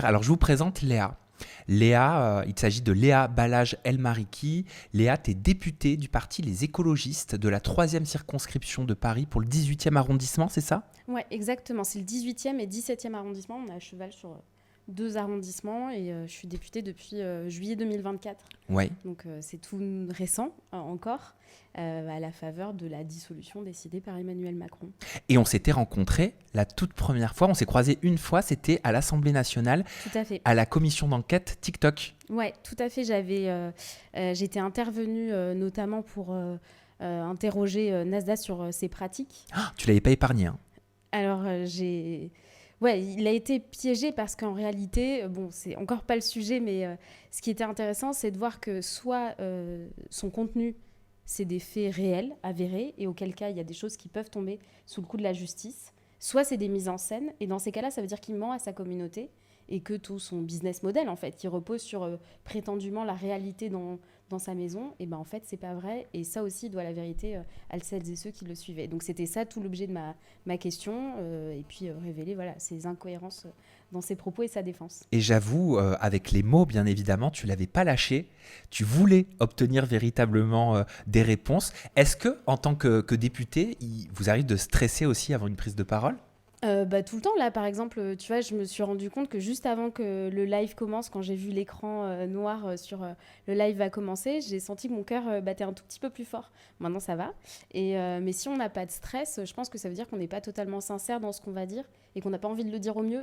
Alors, je vous présente Léa. Léa, il s'agit de Léa Balage-Elmariki. Léa, tu es députée du parti Les Écologistes de la 3e circonscription de Paris pour le 18e arrondissement, c'est ça? Ouais, exactement. C'est le 18e et 17e arrondissement. On est à cheval sur deux arrondissements et je suis députée depuis juillet 2024. Oui. Donc c'est tout récent encore, à la faveur de la dissolution décidée par Emmanuel Macron. Et on s'était rencontrés la toute première fois, on s'est croisés une fois, c'était à l'Assemblée nationale, Tout à fait. à la commission d'enquête TikTok. Ouais, tout à fait. J'étais intervenue notamment pour interroger Nasdaq sur ses pratiques. Ah, tu l'avais pas épargné, hein. Alors, ouais, il a été piégé parce qu'en réalité, bon, c'est encore pas le sujet, mais ce qui était intéressant, c'est de voir que soit son contenu, c'est des faits réels, avérés, et auquel cas, il y a des choses qui peuvent tomber sous le coup de la justice, soit c'est des mises en scène, et dans ces cas-là, ça veut dire qu'il ment à sa communauté, et que tout son business model, en fait, qui repose sur prétendument la réalité dans sa maison, et ben en fait, c'est pas vrai, et ça aussi doit la vérité à celles et ceux qui le suivaient. Donc c'était ça tout l'objet de ma question, et puis révéler voilà, ses incohérences dans ses propos et sa défense. Et j'avoue, avec les mots, bien évidemment, tu l'avais pas lâché. Tu voulais obtenir véritablement des réponses. Est-ce que, en tant que député, il vous arrive de stresser aussi avant une prise de parole? Tout le temps, là, par exemple, tu vois, je me suis rendu compte que juste avant que le live commence, quand j'ai vu l'écran noir sur le live va commencer, j'ai senti que mon cœur battait un tout petit peu plus fort. Maintenant, ça va. Mais si on n'a pas de stress, je pense que ça veut dire qu'on n'est pas totalement sincère dans ce qu'on va dire et qu'on n'a pas envie de le dire au mieux.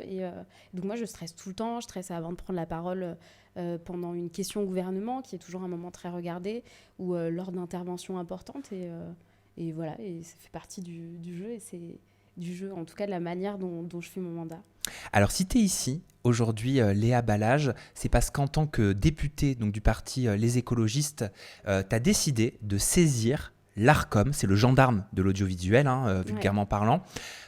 Donc moi, je stresse tout le temps. Je stresse avant de prendre la parole pendant une question au gouvernement, qui est toujours un moment très regardé, ou lors d'interventions importantes. Et voilà, et ça fait partie du jeu et c'est du jeu, en tout cas de la manière dont je fais mon mandat. Alors, si tu es ici aujourd'hui, Léa Balage, c'est parce qu'en tant que députée donc, du parti Les Écologistes, tu as décidé de saisir l'Arcom, c'est le gendarme de l'audiovisuel, hein, Ouais. vulgairement parlant,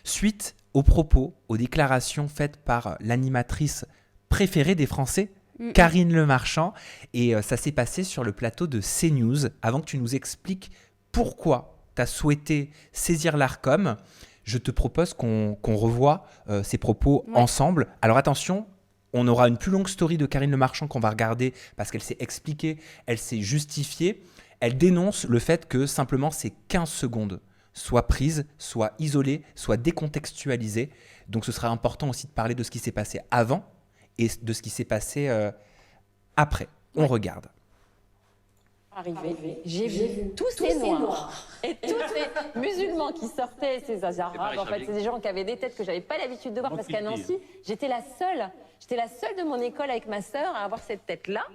suite aux propos, aux déclarations faites par l'animatrice préférée des Français, Mm, mm. Karine Le Marchand, et ça s'est passé sur le plateau de CNews. Avant que tu nous expliques pourquoi tu as souhaité saisir l'Arcom, je te propose qu'on revoie ces propos Ouais. ensemble. Alors attention, on aura une plus longue story de Karine Le Marchand qu'on va regarder parce qu'elle s'est expliquée, elle s'est justifiée. Elle dénonce le fait que simplement ces 15 secondes soient prises, soient isolées, soient décontextualisées. Donc ce sera important aussi de parler de ce qui s'est passé avant et de ce qui s'est passé après. On Ouais. regarde. Arrivé, j'ai vu tous ces noirs et tous ces musulmans qui sortaient, ces arabes, en fait, c'est des gens qui avaient des têtes que j'avais pas l'habitude de voir parce qu'à Nancy, j'étais la seule de mon école avec ma sœur à avoir cette tête-là.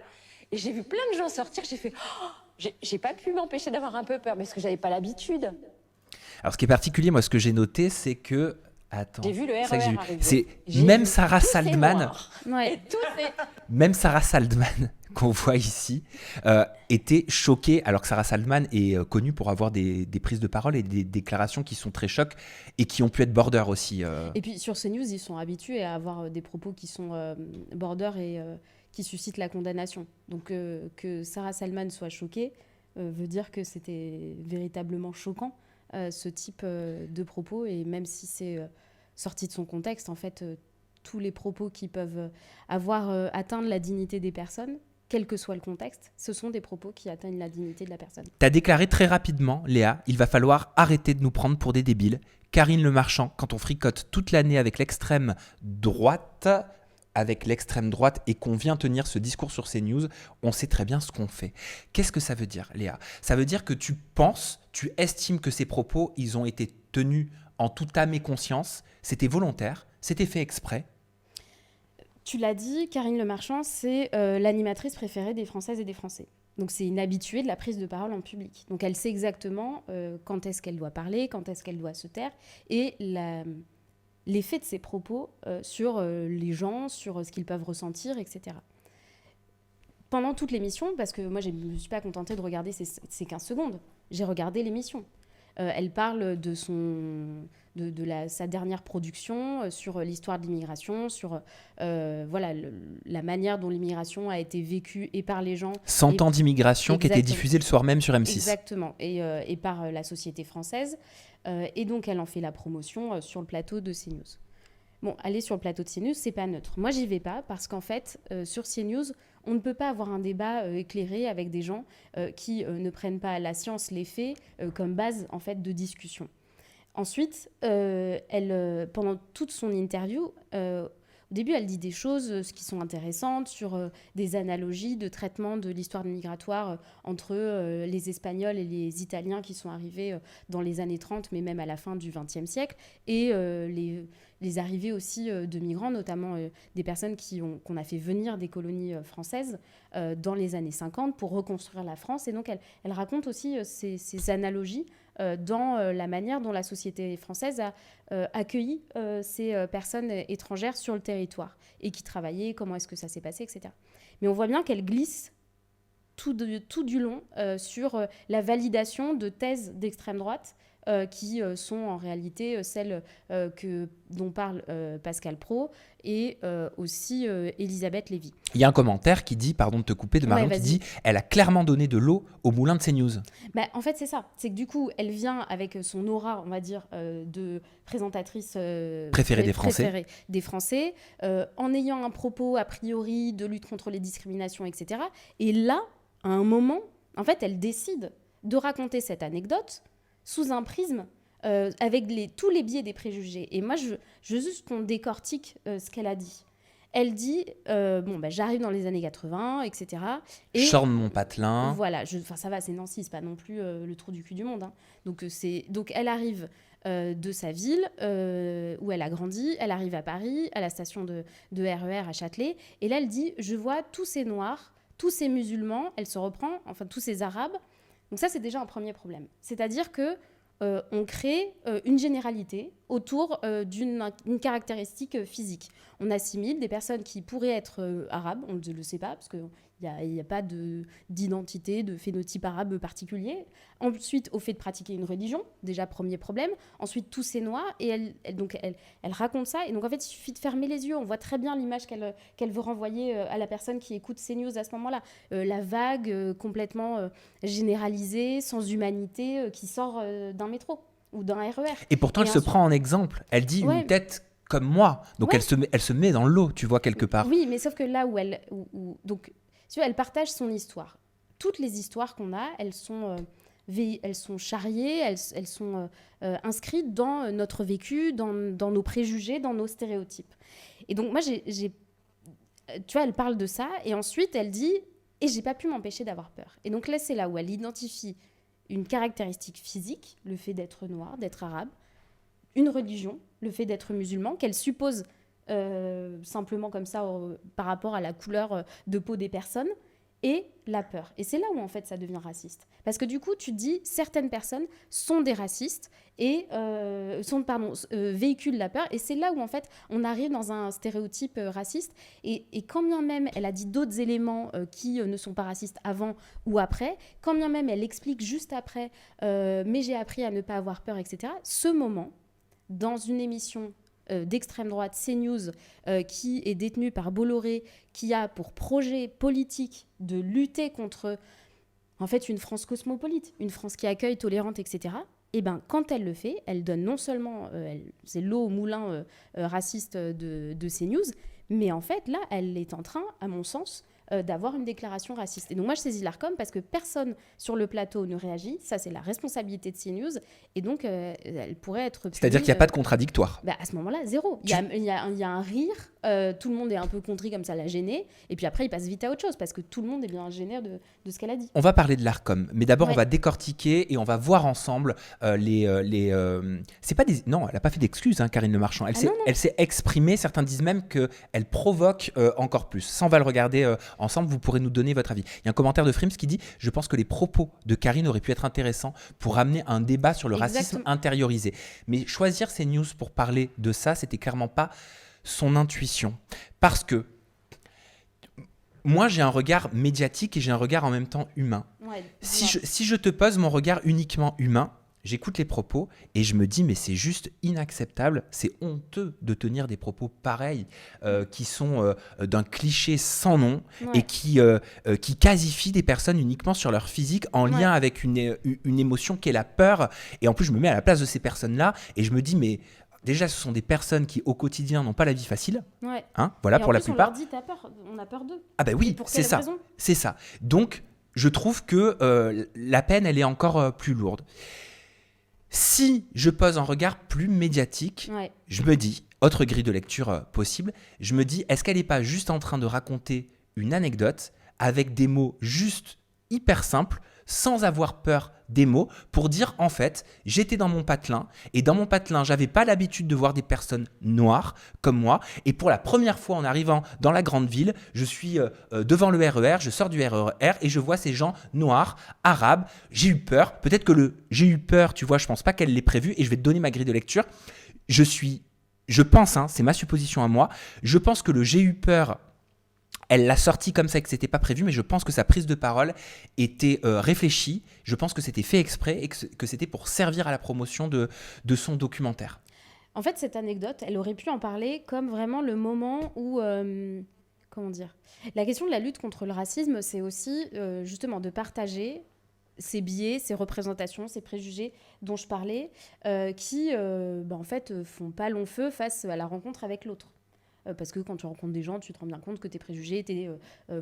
Et j'ai vu plein de gens sortir, j'ai fait, j'ai pas pu m'empêcher d'avoir un peu peur parce que j'avais pas l'habitude. Alors ce qui est particulier, moi ce que j'ai noté, c'est que... Attends, J'ai vu le c'est ça que j'ai RER vu. arriver. C'est J'ai même vu Sarah tous ces Saldman, noirs Ouais. et tous ces... même Sarah Saldman qu'on voit ici, était choquée, alors que Sarah Saldman est connue pour avoir des prises de parole et des déclarations qui sont très chocs et qui ont pu être border aussi. Et puis sur CNews, ils sont habitués à avoir des propos qui sont border et qui suscitent la condamnation. Donc que Sarah Salman soit choquée veut dire que c'était véritablement choquant, ce type de propos. Et même si c'est sorti de son contexte, en fait, tous les propos qui peuvent avoir atteindre la dignité des personnes, quel que soit le contexte, ce sont des propos qui atteignent la dignité de la personne. T'as déclaré très rapidement, Léa, il va falloir arrêter de nous prendre pour des débiles. Karine Le Marchand, quand on fricote toute l'année avec l'extrême droite, et qu'on vient tenir ce discours sur CNews, on sait très bien ce qu'on fait. Qu'est-ce que ça veut dire, Léa? Ça veut dire que tu estimes que ces propos, ils ont été tenus en toute âme et conscience, c'était volontaire, c'était fait exprès. Tu l'as dit, Karine Le Marchand, c'est l'animatrice préférée des Françaises et des Français. Donc c'est une habituée de la prise de parole en public. Donc elle sait exactement quand est-ce qu'elle doit parler, quand est-ce qu'elle doit se taire, et l'effet de ses propos sur les gens, sur ce qu'ils peuvent ressentir, etc. Pendant toute l'émission, parce que moi je ne me suis pas contentée de regarder ces 15 secondes, j'ai regardé l'émission. Elle parle de sa dernière production sur l'histoire de l'immigration, sur la manière dont l'immigration a été vécue et par les gens. 100 ans d'immigration qui était Exactement. diffusé le soir même sur M6. Exactement, et par la société française. Et donc elle en fait la promotion sur le plateau de CNews. Bon, aller sur le plateau de CNews, c'est pas neutre. Moi, j'y vais pas parce qu'en fait, sur CNews, on ne peut pas avoir un débat éclairé avec des gens qui ne prennent pas la science, les faits comme base en fait de discussion. Ensuite, pendant toute son interview, au début, elle dit des choses qui sont intéressantes sur des analogies de traitement de l'histoire migratoire entre les Espagnols et les Italiens qui sont arrivés dans les années 30, mais même à la fin du XXe siècle, et les arrivées aussi de migrants, notamment des personnes qu'on a fait venir des colonies françaises dans les années 50 pour reconstruire la France. Et donc, elle raconte aussi ces analogies dans la manière dont la société française a accueilli ces personnes étrangères sur le territoire et qui travaillaient, comment est-ce que ça s'est passé, etc. Mais on voit bien qu'elle glisse tout du long sur la validation de thèses d'extrême droite qui sont en réalité celles dont parle Pascal Praud et aussi Elisabeth Lévy. Il y a un commentaire qui dit, pardon de te couper, de Marion, qui dit « Elle a clairement donné de l'eau au moulin de CNews ». En fait, c'est ça. C'est que du coup, elle vient avec son aura, on va dire, de présentatrice préférée des Français, en ayant un propos a priori de lutte contre les discriminations, etc. Et là, à un moment, en fait, elle décide de raconter cette anecdote sous un prisme avec tous les biais des préjugés. Et moi, je veux juste qu'on décortique ce qu'elle a dit. Elle dit, j'arrive dans les années 80, etc. Et je sors de mon patelin. Voilà, ça va, c'est Nancy, c'est pas non plus le trou du cul du monde. Hein. Donc elle arrive de sa ville où elle a grandi, elle arrive à Paris, à la station de RER à Châtelet. Et là, elle dit, je vois tous ces Noirs, tous ces musulmans, elle se reprend, enfin tous ces Arabes. Donc ça, c'est déjà un premier problème. C'est-à-dire que on crée une généralité autour d'une caractéristique physique. On assimile des personnes qui pourraient être arabes, on ne le sait pas, parce qu'il n'y a pas d'identité, de phénotype arabe particulier. Ensuite, au fait de pratiquer une religion, déjà premier problème. Ensuite, tous ces noirs, et elle raconte ça. Et donc, en fait, il suffit de fermer les yeux. On voit très bien l'image qu'elle veut renvoyer à la personne qui écoute CNews à ce moment-là. La vague complètement généralisée, sans humanité, qui sort d'un métro ou d'un RER. Et pourtant, elle se prend en exemple. Elle dit une tête comme moi. Donc, elle se met dans l'eau, tu vois, quelque part. Oui, mais sauf que là où elle... donc, tu vois, elle partage son histoire. Toutes les histoires qu'on a, elles sont charriées, elles sont inscrites dans notre vécu, dans nos préjugés, dans nos stéréotypes. Et donc, moi, tu vois, elle parle de ça, et ensuite, elle dit « Et j'ai pas pu m'empêcher d'avoir peur ». Et donc là, c'est là où elle identifie une caractéristique physique, le fait d'être noir, d'être arabe, une religion, le fait d'être musulman, qu'elle suppose simplement comme ça par rapport à la couleur de peau des personnes, et la peur. Et c'est là où en fait ça devient raciste. Parce que du coup, tu te dis, certaines personnes sont des racistes et véhiculent la peur, et c'est là où en fait on arrive dans un stéréotype raciste, et quand bien même elle a dit d'autres éléments qui ne sont pas racistes avant ou après, quand bien même elle explique juste après mais j'ai appris à ne pas avoir peur, etc. Ce moment, dans une émission d'extrême droite, CNews, qui est détenue par Bolloré, qui a pour projet politique de lutter contre en fait une France cosmopolite, une France qui accueille, tolérante, etc. Et ben quand elle le fait, elle donne non seulement c'est l'eau au moulin raciste de CNews, mais en fait là elle est en train, à mon sens, d'avoir une déclaration raciste. Et donc moi je saisis l'ARCOM parce que personne sur le plateau ne réagit, ça c'est la responsabilité de CNews, et donc elle pourrait être punie, c'est-à-dire qu'il n'y a pas de contradictoire. À ce moment-là, zéro. Il y a un rire, tout le monde est un peu contrit comme ça, la gênée, et puis après il passe vite à autre chose parce que tout le monde est bien gêné de ce qu'elle a dit. On va parler de l'ARCOM, mais d'abord on va décortiquer et on va voir ensemble c'est pas des... Non, elle n'a pas fait d'excuses, hein, Karine Le Marchand. Elle s'est exprimée, certains disent même qu'elle provoque encore plus. Ça, on va le regarder ensemble, vous pourrez nous donner votre avis. Il y a un commentaire de Frims qui dit « Je pense que les propos de Karine auraient pu être intéressants pour amener un débat sur le racisme intériorisé. » Mais choisir ces news pour parler de ça, c'était clairement pas son intuition. Parce que moi, j'ai un regard médiatique et j'ai un regard en même temps humain. Si je te pose mon regard uniquement humain, j'écoute les propos et je me dis mais c'est juste inacceptable, c'est honteux de tenir des propos pareils qui sont d'un cliché sans nom et qui casifient des personnes uniquement sur leur physique en lien avec une émotion qui est la peur. Et en plus je me mets à la place de ces personnes-là et je me dis mais déjà, ce sont des personnes qui, au quotidien, n'ont pas la vie facile. Ouais. Voilà, Et pour en la plus, plupart. On leur dit, t'as peur, on a peur d'eux. Ah ben oui, Et pour c'est quelle ça. raison ? C'est ça. Donc, je trouve que la peine, elle est encore plus lourde. Si je pose un regard plus médiatique, Ouais. je me dis, autre grille de lecture possible, je me dis, est-ce qu'elle n'est pas juste en train de raconter une anecdote avec des mots juste hyper simples, sans avoir peur des mots, pour dire, en fait, j'étais dans mon patelin, et dans mon patelin, j'avais pas l'habitude de voir des personnes noires comme moi, et pour la première fois en arrivant dans la grande ville, je suis devant le RER, je sors du RER, et je vois ces gens noirs, arabes, j'ai eu peur, peut-être que j'ai eu peur, tu vois, je pense pas qu'elle l'ait prévu, et je vais te donner ma grille de lecture, je pense, c'est ma supposition à moi, je pense que le j'ai eu peur, elle l'a sorti comme ça et que c'était pas prévu, mais je pense que sa prise de parole était réfléchie. Je pense que c'était fait exprès et que c'était pour servir à la promotion de son documentaire. En fait, cette anecdote, elle aurait pu en parler comme vraiment le moment où... comment dire ? La question de la lutte contre le racisme, c'est aussi justement de partager ces biais, ces représentations, ces préjugés dont je parlais, qui en fait font pas long feu face à la rencontre avec l'autre. Parce que quand tu rencontres des gens, tu te rends bien compte que tes préjugés étaient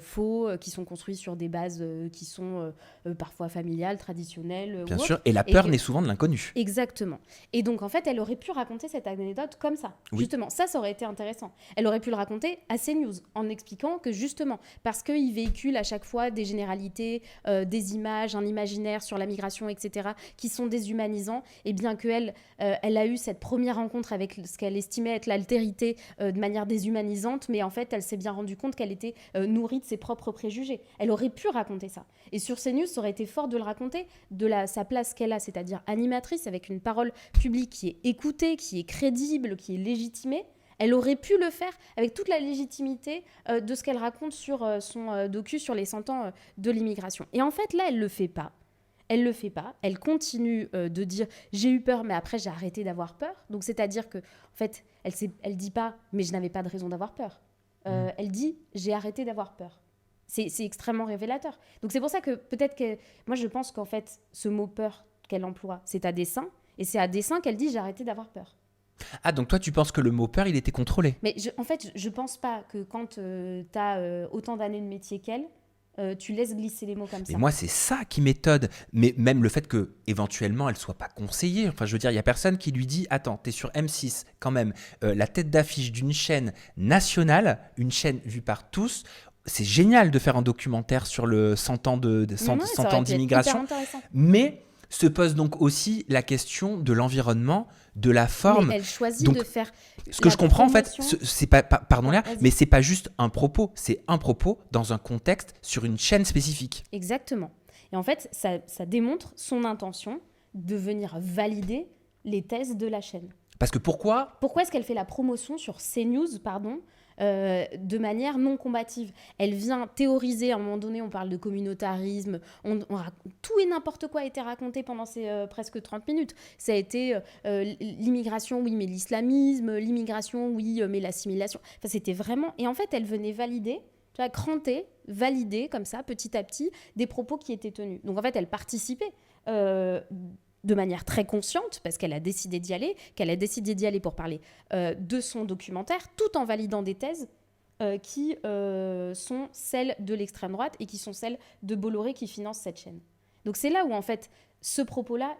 faux, qui sont construits sur des bases qui sont parfois familiales, traditionnelles. Bien ou sûr, autres. et la peur naît souvent de l'inconnu. Exactement. Et donc, en fait, elle aurait pu raconter cette anecdote comme ça. Oui. Justement, ça aurait été intéressant. Elle aurait pu le raconter à CNews, en expliquant que justement, parce qu'il véhicule à chaque fois des généralités, des images, un imaginaire sur la migration, etc., qui sont déshumanisants, et bien qu'elle elle a eu cette première rencontre avec ce qu'elle estimait être l'altérité de manière déshumanisante, mais en fait, elle s'est bien rendue compte qu'elle était nourrie de ses propres préjugés. Elle aurait pu raconter ça. Et sur CNews, ça aurait été fort de le raconter, sa place qu'elle a, c'est-à-dire animatrice, avec une parole publique qui est écoutée, qui est crédible, qui est légitimée. Elle aurait pu le faire avec toute la légitimité de ce qu'elle raconte sur son docu sur les 100 ans de l'immigration. Et en fait, là, elle le fait pas. Elle le fait pas. Elle continue de dire « j'ai eu peur, mais après, j'ai arrêté d'avoir peur ». Donc, c'est-à-dire que, en fait, elle dit pas « mais je n'avais pas de raison d'avoir peur ». Elle dit « j'ai arrêté d'avoir peur ». C'est extrêmement révélateur. Donc, c'est pour ça que peut-être que... Moi, je pense qu'en fait, ce mot « peur » qu'elle emploie, c'est à dessein. Et c'est à dessein qu'elle dit « j'ai arrêté d'avoir peur ». Ah, donc toi, tu penses que le mot peur, il était contrôlé ? Mais en fait, je pense pas que quand tu as autant d'années de métier qu'elle, tu laisses glisser les mots comme ça. Mais moi, c'est ça qui m'étonne. Mais même le fait que éventuellement elle soit pas conseillée. Enfin, je veux dire, il y a personne qui lui dit attends, t'es sur M6 quand même, la tête d'affiche d'une chaîne nationale, une chaîne vue par tous. C'est génial de faire un documentaire sur le 100 ans d'immigration. Mais se pose donc aussi la question de l'environnement, de la forme. Mais elle choisit donc, de faire. Ce que je comprends, promotion... en fait, c'est pas, pardon Léa, mais c'est pas juste un propos, c'est un propos dans un contexte sur une chaîne spécifique. Exactement. Et en fait, ça démontre son intention de venir valider les thèses de la chaîne. Parce que pourquoi est-ce qu'elle fait la promotion sur CNews, de manière non combative? Elle vient théoriser, à un moment donné, on parle de communautarisme, tout et n'importe quoi a été raconté pendant ces presque 30 minutes. Ça a été l'immigration, oui, mais l'islamisme, l'immigration, oui, mais l'assimilation. Enfin, c'était vraiment... Et en fait, elle venait valider, tu vois, cranter, valider, comme ça, petit à petit, des propos qui étaient tenus. Donc, en fait, elle participait... de manière très consciente, parce qu'elle a décidé d'y aller, pour parler de son documentaire, tout en validant des thèses qui sont celles de l'extrême droite et qui sont celles de Bolloré qui finance cette chaîne. Donc c'est là où, en fait, ce propos-là,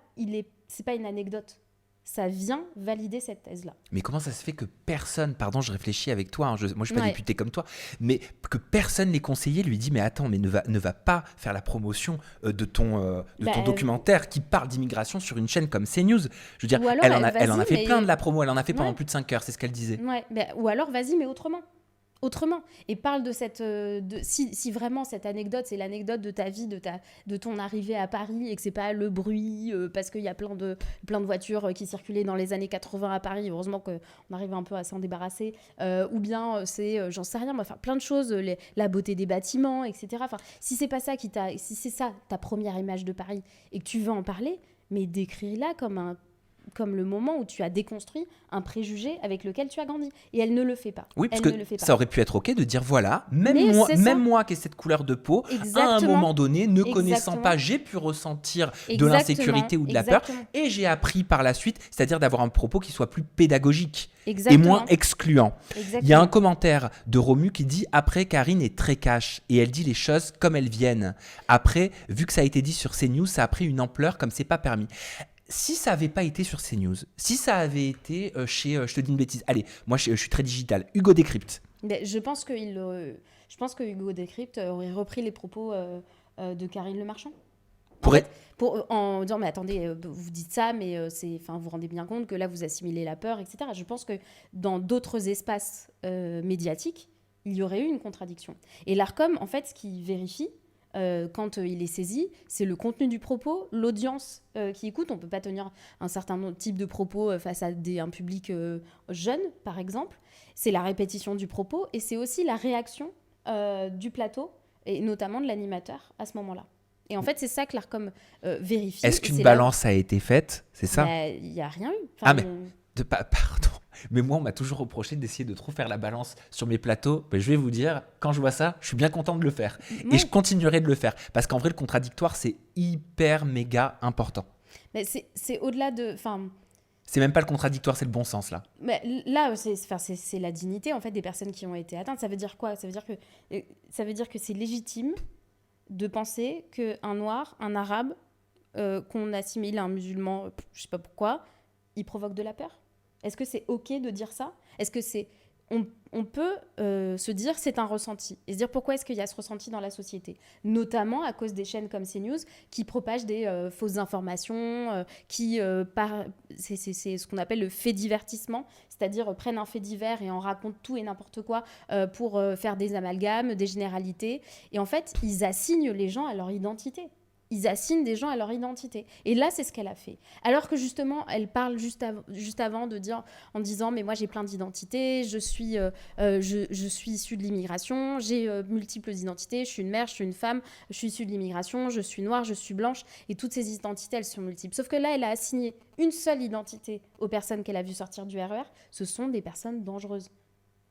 c'est pas une anecdote. Ça vient valider cette thèse-là. Mais comment ça se fait que personne, pardon, je réfléchis avec toi, moi je ne suis pas député comme toi, mais que personne, les conseillers, lui dit mais attends, mais ne va pas faire la promotion de ton documentaire qui parle d'immigration sur une chaîne comme CNews. Je veux dire, elle en a fait plein de la promo, elle en a fait pendant plus de 5 heures, c'est ce qu'elle disait. Ouais, ou alors vas-y, mais autrement. Et parle de cette... si vraiment cette anecdote, c'est l'anecdote de ta vie, de ton arrivée à Paris, et que c'est pas le bruit, parce qu'il y a plein de voitures qui circulaient dans les années 80 à Paris, heureusement qu'on arrive un peu à s'en débarrasser, ou bien c'est, j'en sais rien, enfin plein de choses, la beauté des bâtiments, etc. Enfin, si c'est pas ça si c'est ça ta première image de Paris, et que tu veux en parler, mais décris-la comme un comme le moment où tu as déconstruit un préjugé avec lequel tu as grandi. Et elle ne le fait pas. Oui, parce Elle que ne le fait pas. ça aurait pu être OK de dire voilà, même Mais c'est ça. moi qui ai cette couleur de peau, à un Exactement. moment donné, ne connaissant Exactement. pas, j'ai pu ressentir de Exactement. l'insécurité ou de la peur. Exactement. Et j'ai appris par la suite, c'est-à-dire d'avoir un propos qui soit plus pédagogique et Exactement. moins excluant. Exactement. Il y a un commentaire de Romu qui dit « Après, Karine est très cash et elle dit les choses comme elles viennent. Après, vu que ça a été dit sur CNews, ça a pris une ampleur comme c'est pas permis. » Si ça avait pas été sur CNews, si ça avait été chez, je te dis une bêtise, allez, moi je suis très digital, Hugo Décrypte. Mais je pense que Hugo Décrypte aurait repris les propos de Karine Le Marchand. En disant mais attendez, vous dites ça, mais vous vous rendez bien compte que là vous assimilez la peur, etc. Je pense que dans d'autres espaces médiatiques, il y aurait eu une contradiction. Et l'Arcom, en fait, ce qui vérifie quand il est saisi, c'est le contenu du propos, l'audience qui écoute. On ne peut pas tenir un certain type de propos face à un public jeune, par exemple. C'est la répétition du propos et c'est aussi la réaction du plateau et notamment de l'animateur à ce moment-là. Et en fait, c'est ça que l'Arcom vérifie. Est-ce qu'une balance a été faite ? C'est ça ? Il n'y a rien eu. Pardon. Mais moi, on m'a toujours reproché d'essayer de trop faire la balance sur mes plateaux. Mais je vais vous dire, quand je vois ça, je suis bien content de le faire. Et je continuerai de le faire. Parce qu'en vrai, le contradictoire, c'est hyper méga important. Mais c'est au-delà de... C'est même pas le contradictoire, c'est le bon sens, là. Mais là, c'est la dignité, en fait, des personnes qui ont été atteintes. Ça veut dire quoi ? Ça veut dire que c'est légitime de penser qu'un noir, un arabe, qu'on assimile à un musulman, je sais pas pourquoi, il provoque de la peur ? Est-ce que c'est OK de dire ça ? Est-ce que c'est... On peut se dire c'est un ressenti et se dire pourquoi est-ce qu'il y a ce ressenti dans la société, notamment à cause des chaînes comme CNews qui propagent des fausses informations, c'est ce qu'on appelle le fait divertissement, c'est-à-dire prennent un fait divers et en racontent tout et n'importe quoi pour faire des amalgames, des généralités. Et en fait, ils assignent les gens à leur identité. Ils assignent des gens à leur identité. Et là, c'est ce qu'elle a fait. Alors que justement, elle parle juste avant en disant « Mais moi, j'ai plein d'identités, je suis issue de l'immigration, j'ai multiples identités, je suis une mère, je suis une femme, je suis issue de l'immigration, je suis noire, je suis blanche. » Et toutes ces identités, elles sont multiples. Sauf que là, elle a assigné une seule identité aux personnes qu'elle a vues sortir du RER. Ce sont des personnes dangereuses.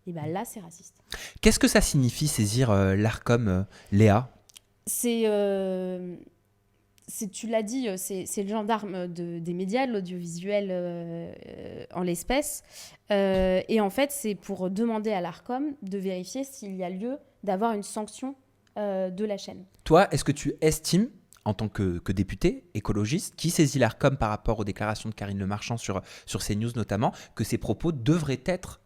Et bien là, c'est raciste. Qu'est-ce que ça signifie, saisir l'Arcom, Léa ? Tu l'as dit, c'est le gendarme des médias, de l'audiovisuel en l'espèce. Et en fait, c'est pour demander à l'Arcom de vérifier s'il y a lieu d'avoir une sanction de la chaîne. Toi, est-ce que tu estimes, en tant que député écologiste, qui saisit l'Arcom par rapport aux déclarations de Karine Le Marchand sur CNews notamment, que ces propos devraient être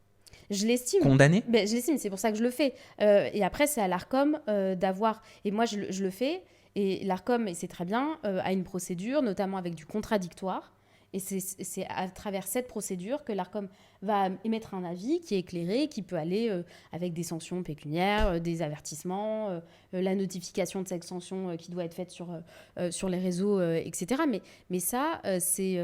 condamnés ? Je l'estime, c'est pour ça que je le fais. Et après, c'est à l'Arcom d'avoir... Et moi, je le fais... Et l'Arcom, et c'est très bien, a une procédure, notamment avec du contradictoire. Et c'est à travers cette procédure que l'Arcom va émettre un avis qui est éclairé, qui peut aller avec des sanctions pécuniaires, des avertissements, la notification de cette sanction qui doit être faite sur les réseaux, etc. Mais ça, c'est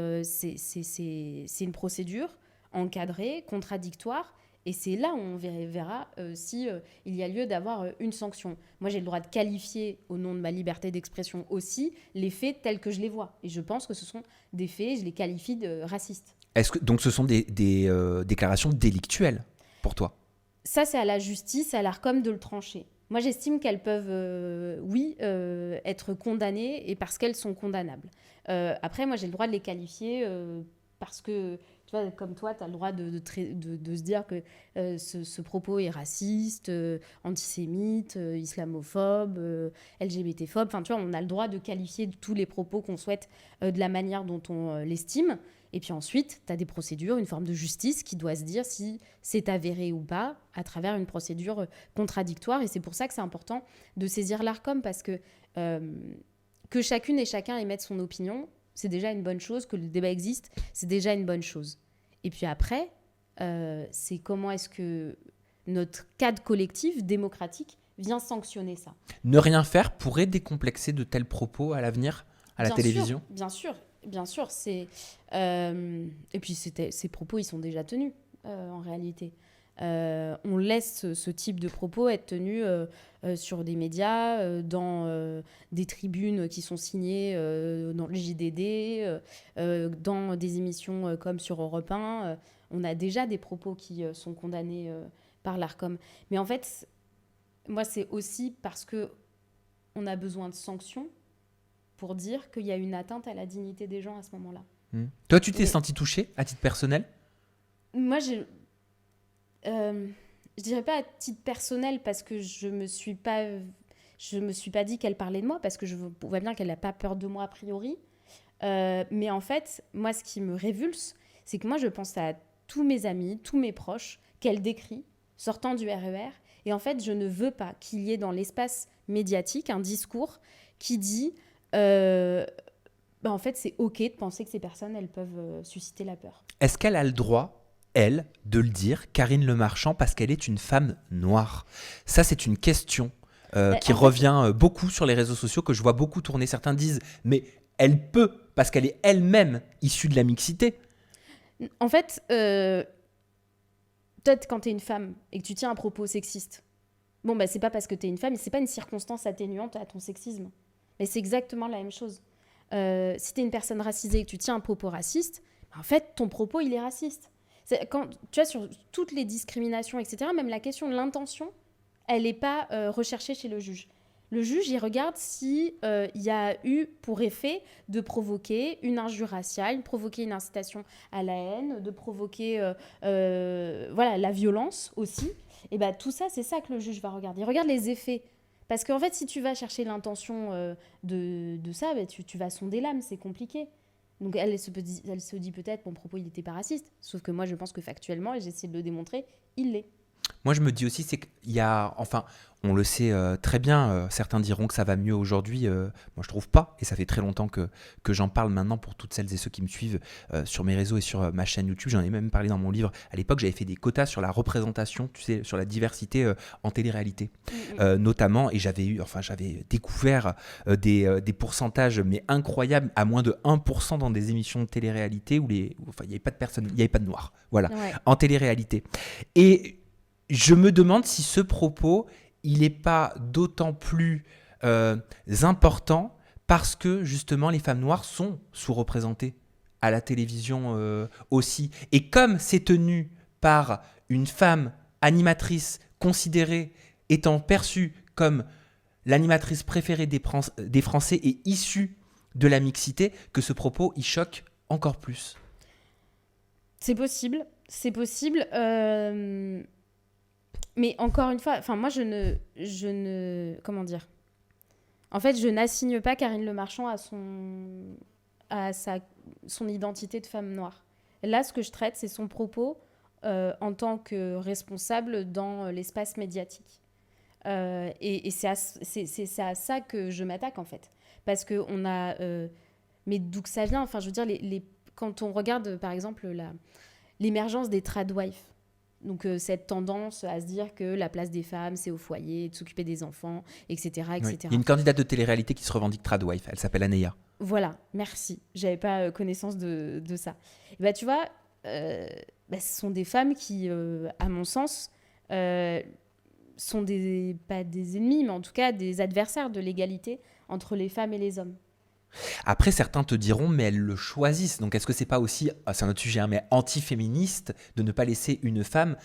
une procédure encadrée, contradictoire. Et c'est là où on verra si il y a lieu d'avoir une sanction. Moi, j'ai le droit de qualifier, au nom de ma liberté d'expression aussi, les faits tels que je les vois. Et je pense que ce sont des faits, je les qualifie de racistes. Donc ce sont des déclarations délictuelles pour toi ? Ça, c'est à la justice, à l'Arcom de le trancher. Moi, j'estime qu'elles peuvent, être condamnées et parce qu'elles sont condamnables. Après, moi, j'ai le droit de les qualifier parce que... Comme toi, tu as le droit de se dire que ce propos est raciste, antisémite, islamophobe, LGBT-phobe. Enfin, tu vois, on a le droit de qualifier tous les propos qu'on souhaite de la manière dont on l'estime. Et puis ensuite, tu as des procédures, une forme de justice qui doit se dire si c'est avéré ou pas à travers une procédure contradictoire. Et c'est pour ça que c'est important de saisir l'Arcom parce que chacune et chacun émette son opinion, c'est déjà une bonne chose. Que le débat existe, c'est déjà une bonne chose. Et puis après, c'est comment est-ce que notre cadre collectif, démocratique, vient sanctionner ça. Ne rien faire pourrait décomplexer de tels propos à l'avenir, à la télévision ? Bien sûr. Et puis ces propos, ils sont déjà tenus, en réalité. On laisse ce type de propos être tenu sur des médias, dans des tribunes qui sont signées dans le JDD, dans des émissions comme sur Europe 1. On a déjà des propos qui sont condamnés par l'Arcom. Mais en fait, moi, c'est aussi parce qu'on a besoin de sanctions pour dire qu'il y a une atteinte à la dignité des gens à ce moment-là. Toi, tu t'es senti touchée à titre personnel ? Moi, je dirais pas à titre personnel parce que je me suis pas dit qu'elle parlait de moi parce que je vois bien qu'elle n'a pas peur de moi a priori. Mais en fait, moi, ce qui me révulse, c'est que moi, je pense à tous mes amis, tous mes proches qu'elle décrit sortant du RER. Et en fait, je ne veux pas qu'il y ait dans l'espace médiatique un discours qui dit en fait, c'est OK de penser que ces personnes, elles peuvent susciter la peur. Est-ce qu'elle a le droit, elle, de le dire, Karine Le Marchand, parce qu'elle est une femme noire ? Ça, c'est une question qui revient beaucoup sur les réseaux sociaux, que je vois beaucoup tourner. Certains disent, mais elle peut, parce qu'elle est elle-même issue de la mixité. En fait, peut-être quand tu es une femme et que tu tiens un propos sexiste, c'est pas parce que tu es une femme, c'est pas une circonstance atténuante à ton sexisme. Mais c'est exactement la même chose. Si tu es une personne racisée et que tu tiens un propos raciste, en fait, ton propos, il est raciste. Quand, tu vois, sur toutes les discriminations, etc., même la question de l'intention, elle n'est pas recherchée chez le juge. Le juge, il regarde s'il y a eu pour effet de provoquer une injure raciale, de provoquer une incitation à la haine, de provoquer la violence aussi. Et tout ça, c'est ça que le juge va regarder. Il regarde les effets. Parce qu'en fait, si tu vas chercher l'intention de ça, tu vas sonder l'âme, c'est compliqué. Donc elle se dit peut-être, mon propos, il n'était pas raciste. Sauf que moi, je pense que factuellement, et j'ai essayé de le démontrer, il l'est. Moi, je me dis aussi, c'est qu'il y a... Enfin, on le sait très bien, certains diront que ça va mieux aujourd'hui. Moi, je trouve pas. Et ça fait très longtemps que j'en parle maintenant pour toutes celles et ceux qui me suivent sur mes réseaux et sur ma chaîne YouTube. J'en ai même parlé dans mon livre. À l'époque, j'avais fait des quotas sur la représentation, tu sais, sur la diversité en télé-réalité. Notamment, et j'avais découvert des pourcentages mais incroyables, à moins de 1% dans des émissions de télé-réalité où il n'y avait pas de personnes, il n'y avait pas de noirs. Voilà, ouais. En télé-réalité. Et je me demande si ce propos, il n'est pas d'autant plus important parce que justement les femmes noires sont sous-représentées à la télévision aussi. Et comme c'est tenu par une femme animatrice considérée, étant perçue comme l'animatrice préférée des Français et issue de la mixité, que ce propos, il choque encore plus. C'est possible. Mais encore une fois, moi, je ne, comment dire ? En fait, je n'assigne pas Karine Le Marchand à son identité de femme noire. Là, ce que je traite, c'est son propos en tant que responsable dans l'espace médiatique. Et c'est à ça que je m'attaque, en fait. Parce qu'on a... mais d'où que ça vient ? Enfin, je veux dire, quand on regarde, par exemple, l'émergence des tradwives, donc cette tendance à se dire que la place des femmes, c'est au foyer, de s'occuper des enfants, etc. etc. Oui. Il y a une candidate de télé-réalité qui se revendique tradwife, elle s'appelle Anéa. Voilà, merci. J'avais pas connaissance de ça. Et tu vois, ce sont des femmes qui, à mon sens, sont pas des ennemis, mais en tout cas des adversaires de l'égalité entre les femmes et les hommes. Après, certains te diront, mais elles le choisissent. Donc, est-ce que c'est pas aussi, c'est un autre sujet, mais anti-féministe de ne pas laisser une femme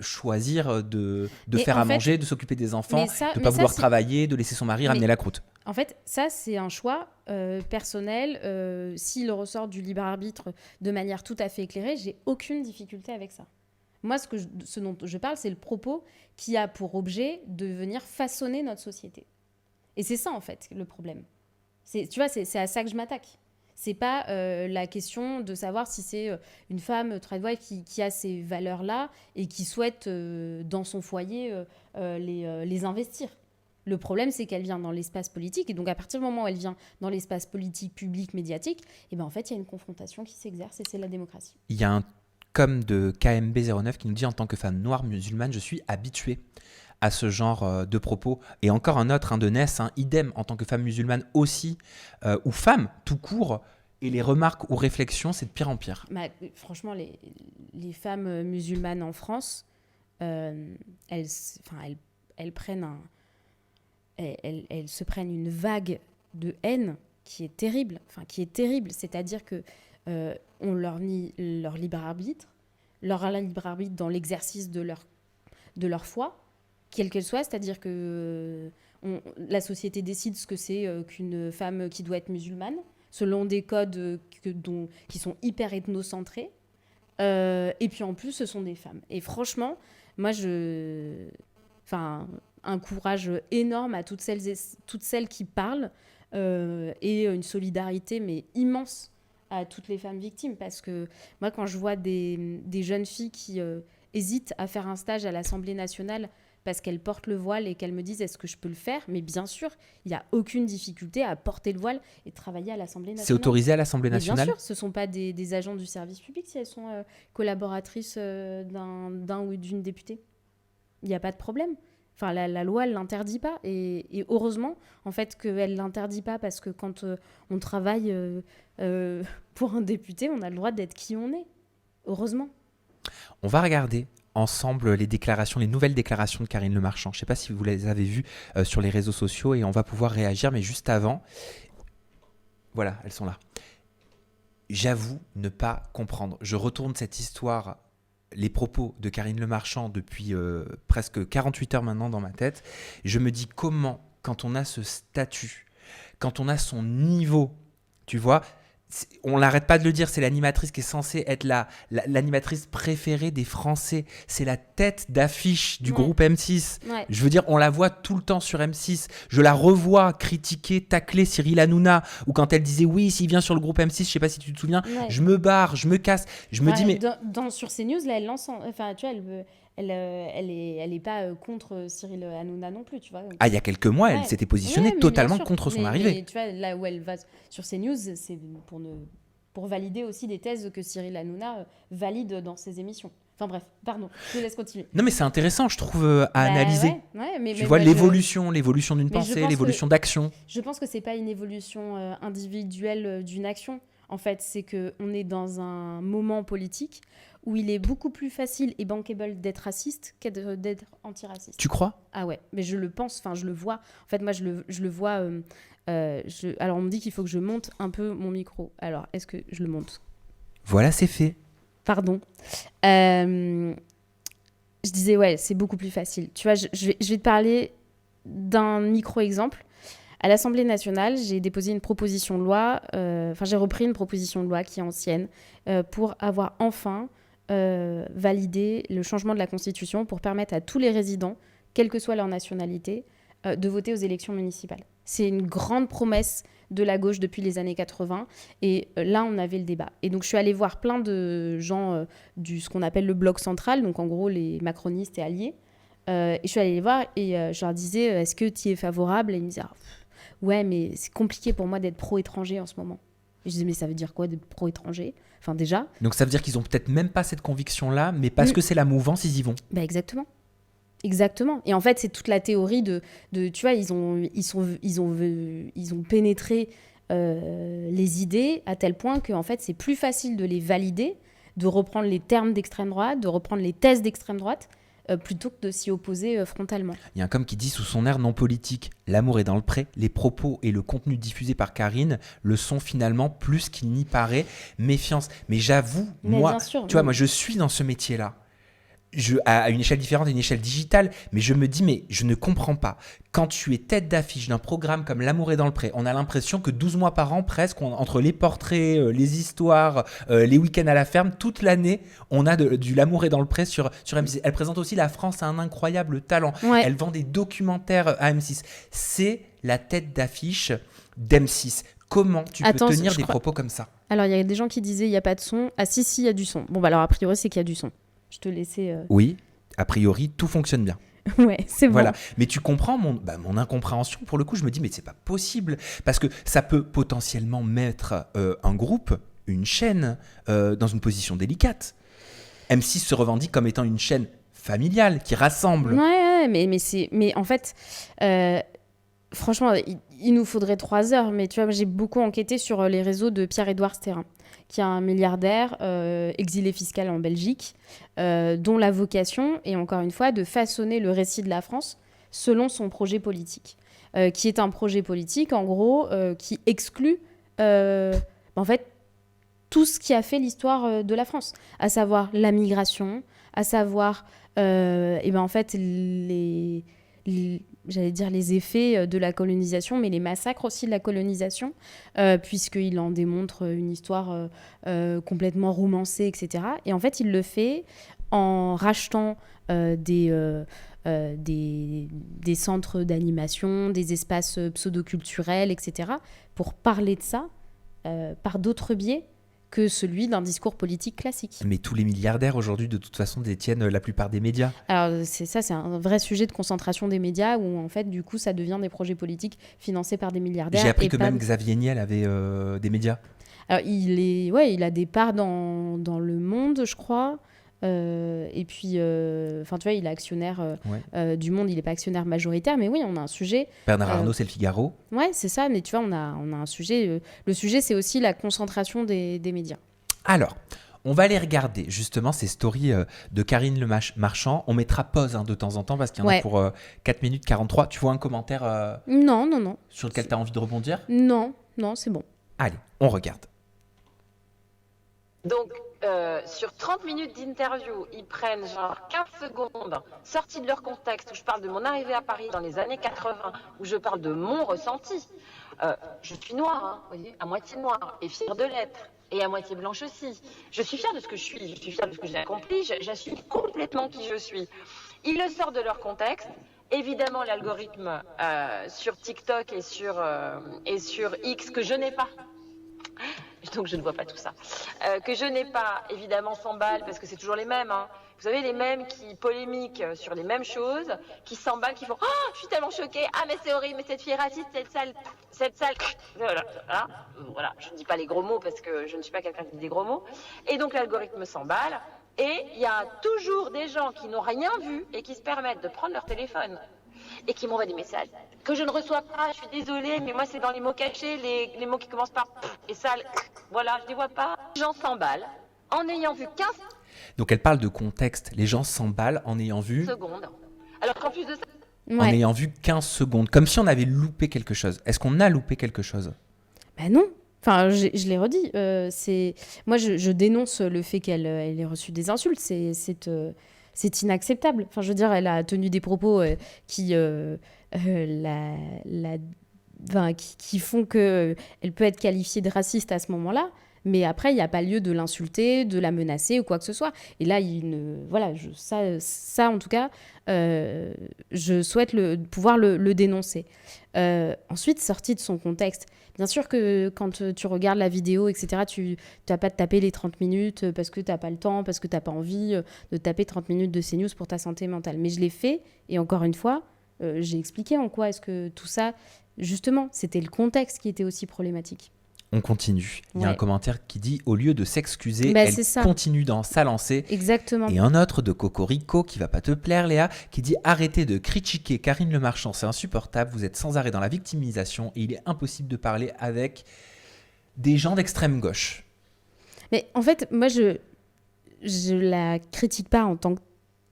choisir de faire à manger, de s'occuper des enfants, de ne pas vouloir travailler, de laisser son mari ramener la croûte? En fait, ça, c'est un choix personnel. S'il ressort du libre arbitre de manière tout à fait éclairée, j'ai aucune difficulté avec ça. Moi, ce dont je parle, c'est le propos qui a pour objet de venir façonner notre société. Et c'est ça, en fait, le problème. Tu vois, c'est à ça que je m'attaque. C'est pas la question de savoir si c'est une femme tradwife qui a ces valeurs-là et qui souhaite, dans son foyer, les investir. Le problème, c'est qu'elle vient dans l'espace politique. Et donc, à partir du moment où elle vient dans l'espace politique, public, médiatique, en fait, il y a une confrontation qui s'exerce et c'est la démocratie. Il y a un com de KMB09 qui nous dit « En tant que femme noire musulmane, je suis habituée à ce genre de propos. » Et encore un autre, de Ness, idem, en tant que femme musulmane aussi, ou femme tout court, et les remarques ou réflexions, c'est de pire en pire. Franchement, les femmes musulmanes en France, elles se prennent une vague de haine qui est terrible. C'est-à-dire que on leur nie leur libre arbitre dans l'exercice de leur foi, quelle qu'elle soit. C'est-à-dire que la société décide ce que c'est qu'une femme qui doit être musulmane, selon des codes qui sont hyper ethnocentrés. Et puis en plus, ce sont des femmes. Et franchement, moi, un courage énorme à toutes celles qui parlent et une solidarité mais immense à toutes les femmes victimes. Parce que moi, quand je vois des jeunes filles qui hésitent à faire un stage à l'Assemblée nationale parce qu'elles portent le voile et qu'elles me disent est-ce que je peux le faire ? Mais bien sûr, il n'y a aucune difficulté à porter le voile et travailler à l'Assemblée nationale. C'est autorisé à l'Assemblée nationale ? Bien sûr, ce ne sont pas des agents du service public si elles sont collaboratrices d'un ou d'une députée. Il n'y a pas de problème. Enfin, la loi, elle ne l'interdit pas. Et heureusement, en fait, qu'elle ne l'interdit pas parce que quand on travaille pour un député, on a le droit d'être qui on est. Heureusement. On va regarder ensemble les nouvelles déclarations de Karine Le Marchand. Je ne sais pas si vous les avez vues sur les réseaux sociaux et on va pouvoir réagir, mais juste avant, voilà, elles sont là. J'avoue ne pas comprendre. Je retourne cette histoire, les propos de Karine Le Marchand depuis presque 48 heures maintenant dans ma tête. Je me dis comment, quand on a ce statut, quand on a son niveau, tu vois, on n'arrête pas de le dire, c'est l'animatrice qui est censée être l'animatrice préférée des Français. C'est la tête d'affiche du groupe M6. Ouais. Je veux dire, on la voit tout le temps sur M6. Je la revois critiquer, tacler Cyril Hanouna. Ou quand elle disait oui, s'il vient sur le groupe M6, je ne sais pas si tu te souviens, je me barre, je me casse. Je me dis, mais. Sur CNews, là, elle lance. Enfin, tu vois, elle est pas contre Cyril Hanouna non plus, tu vois. Ah, il y a quelques mois, elle s'était positionnée totalement contre son arrivée. Mais tu vois, là où elle va sur CNews, c'est pour valider aussi des thèses que Cyril Hanouna valide dans ses émissions. Enfin bref, pardon, je te laisse continuer. Non mais c'est intéressant, je trouve, à analyser. Tu vois, l'évolution d'une pensée, l'évolution d'action. Je pense que c'est pas une évolution individuelle d'une action. En fait, c'est qu'on est dans un moment politique où il est beaucoup plus facile et bankable d'être raciste d'être antiraciste. Tu crois ? Ah ouais, mais je le pense, enfin je le vois. En fait, moi je le vois. Alors on me dit qu'il faut que je monte un peu mon micro. Alors, est-ce que je le monte ? Voilà, c'est fait. Pardon. Je disais, ouais, c'est beaucoup plus facile. Tu vois, je vais te parler d'un micro-exemple. À l'Assemblée nationale, j'ai déposé une proposition de loi, j'ai repris une proposition de loi qui est ancienne, pour avoir enfin validé le changement de la Constitution pour permettre à tous les résidents, quelle que soit leur nationalité, de voter aux élections municipales. C'est une grande promesse de la gauche depuis les années 80. Et là, on avait le débat. Et donc, je suis allée voir plein de gens ce qu'on appelle le bloc central, donc en gros, les macronistes et alliés. Et je suis allée les voir et je leur disais, est-ce que tu y es favorable ? Et ils me disaient, ouais, mais c'est compliqué pour moi d'être pro-étranger en ce moment. Et je disais, mais ça veut dire quoi d'être pro-étranger ? Enfin, déjà. Donc, ça veut dire qu'ils n'ont peut-être même pas cette conviction-là, mais parce que c'est la mouvance, ils y vont. Bah, exactement. Exactement. Et en fait, c'est toute la théorie de tu vois, ils ont pénétré les idées à tel point que en fait, c'est plus facile de les valider, de reprendre les termes d'extrême droite, de reprendre les thèses d'extrême droite, plutôt que de s'y opposer frontalement. Il y a un com qui dit sous son air non politique, l'amour est dans le pré, les propos et le contenu diffusé par Karine le sont finalement plus qu'il n'y paraît. Méfiance. Mais j'avoue, moi, tu vois, moi je suis dans ce métier-là. À une échelle différente, une échelle digitale, mais je me dis, mais je ne comprends pas. Quand tu es tête d'affiche d'un programme comme L'amour est dans le pré, on a l'impression que 12 mois par an, presque, entre les portraits, les histoires, les week-ends à la ferme, toute l'année, on a du L'amour est dans le pré sur M6. Elle présente aussi La France a un incroyable talent. Ouais. Elle vend des documentaires à M6. C'est la tête d'affiche d'M6. Comment tu peux tenir des propos comme ça ? Alors, il y a des gens qui disaient, il n'y a pas de son. Ah si, il y a du son. Bon, bah alors, a priori, c'est qu'il y a du son. Je te laissais... Oui, a priori, tout fonctionne bien. Ouais, c'est bon. Voilà. Mais tu comprends mon incompréhension. Pour le coup, je me dis, mais c'est pas possible. Parce que ça peut potentiellement mettre un groupe, une chaîne, dans une position délicate. M6 se revendique comme étant une chaîne familiale qui rassemble. Ouais, mais en fait... Franchement, il nous faudrait 3 heures, mais tu vois, j'ai beaucoup enquêté sur les réseaux de Pierre-Édouard Stérin, qui est un milliardaire exilé fiscal en Belgique, dont la vocation est encore une fois de façonner le récit de la France selon son projet politique, qui est un projet politique, en gros, qui exclut en fait tout ce qui a fait l'histoire de la France, à savoir la migration, à savoir en fait j'allais dire les effets de la colonisation, mais les massacres aussi de la colonisation, puisqu'il en démontre une histoire complètement romancée, etc. Et en fait, il le fait en rachetant des centres d'animation, des espaces pseudo-culturels, etc., pour parler de ça par d'autres biais que celui d'un discours politique classique. Mais tous les milliardaires aujourd'hui, de toute façon, détiennent la plupart des médias. Alors c'est un vrai sujet de concentration des médias où en fait du coup ça devient des projets politiques financés par des milliardaires. J'ai appris que même Xavier Niel avait des médias. Alors il a des parts dans Le Monde, je crois. Et puis, tu vois, il est actionnaire du Monde, il n'est pas actionnaire majoritaire, mais oui, on a un sujet. Bernard Arnault, c'est le Figaro. Ouais, c'est ça, mais tu vois, on a un sujet. Le sujet, c'est aussi la concentration des médias. Alors, on va aller regarder justement ces stories de Karine Le Marchand. On mettra pause de temps en temps parce qu'il y en a pour 4 minutes 43. Tu vois un commentaire Non. Sur lequel tu as envie de rebondir ? Non, c'est bon. Allez, on regarde. Donc, sur 30 minutes d'interview, ils prennent genre 15 secondes, sorties de leur contexte, où je parle de mon arrivée à Paris dans les années 80, où je parle de mon ressenti. Je suis noire, vous voyez, à moitié noire, et fière de l'être, et à moitié blanche aussi. Je suis fière de ce que je suis fière de ce que j'ai accompli, j'assume complètement qui je suis. Ils le sortent de leur contexte. Évidemment, l'algorithme sur TikTok et sur X, que je n'ai pas, donc je ne vois pas tout ça, que je n'ai pas, évidemment, s'emballe, parce que c'est toujours les mêmes. Vous savez, les mêmes qui polémiquent sur les mêmes choses, qui s'emballent, qui font « Oh, je suis tellement choquée, ah mais c'est horrible, mais cette fille est raciste, cette sale... » Voilà, je ne dis pas les gros mots parce que je ne suis pas quelqu'un qui dit des gros mots. Et donc l'algorithme s'emballe, et il y a toujours des gens qui n'ont rien vu et qui se permettent de prendre leur téléphone et qui m'envoient des messages que je ne reçois pas, je suis désolée, mais moi c'est dans les mots cachés, les mots qui commencent par et sale, voilà, je les vois pas. Les gens s'emballent en ayant vu 15 Donc elle parle de contexte, les gens s'emballent en ayant vu... secondes. Alors qu'en plus de ça... En ayant vu 15 secondes, comme si on avait loupé quelque chose. Est-ce qu'on a loupé quelque chose ? Ben non. Enfin, je l'ai redit. Moi, je dénonce le fait qu'elle ait reçu des insultes. C'est inacceptable. Enfin, je veux dire, elle a tenu des propos qui font qu'elle peut être qualifiée de raciste à ce moment-là. Mais après, il n'y a pas lieu de l'insulter, de la menacer ou quoi que ce soit. Et là, ça, en tout cas, je souhaite pouvoir le dénoncer. Ensuite, sorti de son contexte. Bien sûr que quand tu regardes la vidéo, etc., tu n'as pas de taper les 30 minutes parce que tu n'as pas le temps, parce que tu n'as pas envie de taper 30 minutes de CNews pour ta santé mentale. Mais je l'ai fait, et encore une fois, j'ai expliqué en quoi est-ce que tout ça, justement, c'était le contexte qui était aussi problématique. On continue. Il y a un commentaire qui dit « Au lieu de s'excuser, elle continue dans sa lancée ». Exactement. Et un autre de Cocorico, qui va pas te plaire, Léa, qui dit « Arrêtez de critiquer Karine Le Marchand, c'est insupportable, vous êtes sans arrêt dans la victimisation et il est impossible de parler avec des gens d'extrême gauche. » Mais en fait, moi, je la critique pas en tant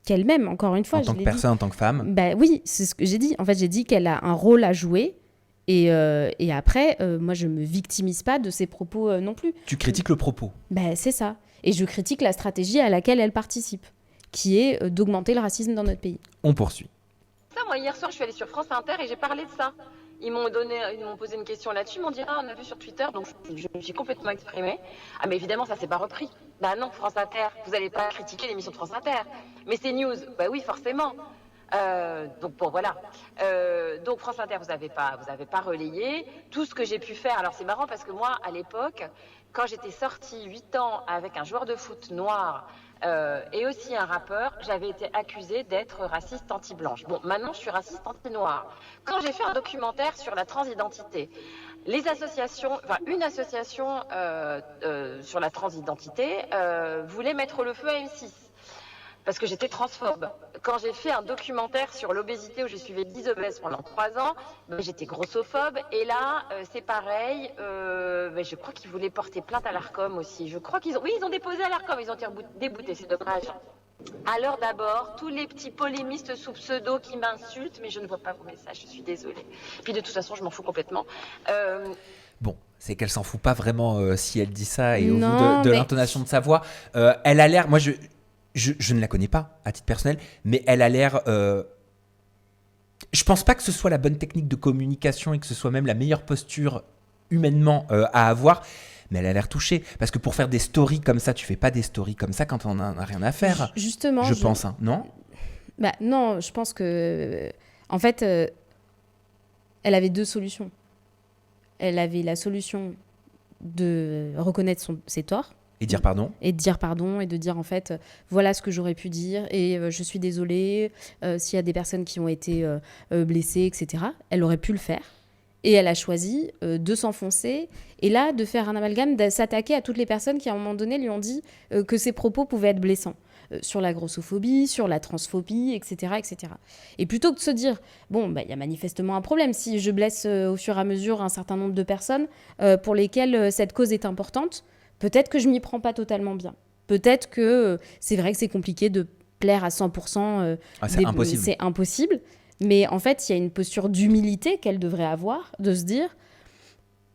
qu'elle-même, encore une fois. En tant que personne, en tant que femme. Bah oui, c'est ce que j'ai dit. En fait, j'ai dit qu'elle a un rôle à jouer. Et après, moi, je me victimise pas de ses propos non plus. Tu critiques le propos. Ben, c'est ça. Et je critique la stratégie à laquelle elle participe, qui est d'augmenter le racisme dans notre pays. On poursuit. Moi, hier soir, je suis allée sur France Inter et j'ai parlé de ça. Ils m'ont posé une question là-dessus, ils m'ont dit « Ah, on a vu sur Twitter », donc je me suis complètement exprimée. Ah, mais évidemment, ça s'est pas repris. Bah non, France Inter, vous n'allez pas critiquer l'émission de France Inter. Mais c'est news, bah oui, forcément. Donc bon, voilà. Donc France Inter, vous avez pas relayé tout ce que j'ai pu faire. Alors c'est marrant parce que moi, à l'époque, quand j'étais sortie 8 ans avec un joueur de foot noir et aussi un rappeur, j'avais été accusée d'être raciste anti-blanche. Bon, maintenant je suis raciste anti-noir. Quand j'ai fait un documentaire sur la transidentité, une association sur la transidentité voulait mettre le feu à M6. parce que j'étais transphobe. Quand j'ai fait un documentaire sur l'obésité où j'ai suivi 10 obèses pendant 3 ans, j'étais grossophobe. Et là, c'est pareil. Je crois qu'ils voulaient porter plainte à l'Arcom aussi. Je crois qu'ils ont déposé à l'Arcom. Ils ont été déboutés, c'est dommage. Alors d'abord, tous les petits polémistes sous pseudo qui m'insultent, mais je ne vois pas vos messages, je suis désolée. Puis de toute façon, je m'en fous complètement. Bon, c'est qu'elle s'en fout pas vraiment si elle dit ça, et au Non, vu de mais- l'intonation de sa voix, elle a l'air, moi je ne la connais pas à titre personnel, mais elle a l'air... Je pense pas que ce soit la bonne technique de communication et que ce soit même la meilleure posture humainement à avoir, mais elle a l'air touchée. Parce que pour faire des stories comme ça, tu fais pas des stories comme ça quand on n'a rien à faire. Justement, Je pense, hein, non ? Bah, non, je pense que... En fait, elle avait 2 solutions. Elle avait la solution de reconnaître ses torts, Et dire pardon ? et de dire pardon, et de dire en fait, voilà ce que j'aurais pu dire, et je suis désolée s'il y a des personnes qui ont été blessées, etc. Elle aurait pu le faire. Et elle a choisi de s'enfoncer, et là, de faire un amalgame, de s'attaquer à toutes les personnes qui, à un moment donné, lui ont dit que ses propos pouvaient être blessants. Sur la grossophobie, sur la transphobie, etc., etc. Et plutôt que de se dire, bon, il y a manifestement un problème si je blesse au fur et à mesure un certain nombre de personnes pour lesquelles cette cause est importante, peut-être que je m'y prends pas totalement bien. Peut-être que c'est vrai que c'est compliqué de plaire à 100%. C'est impossible. C'est impossible. Mais en fait, il y a une posture d'humilité qu'elle devrait avoir, de se dire,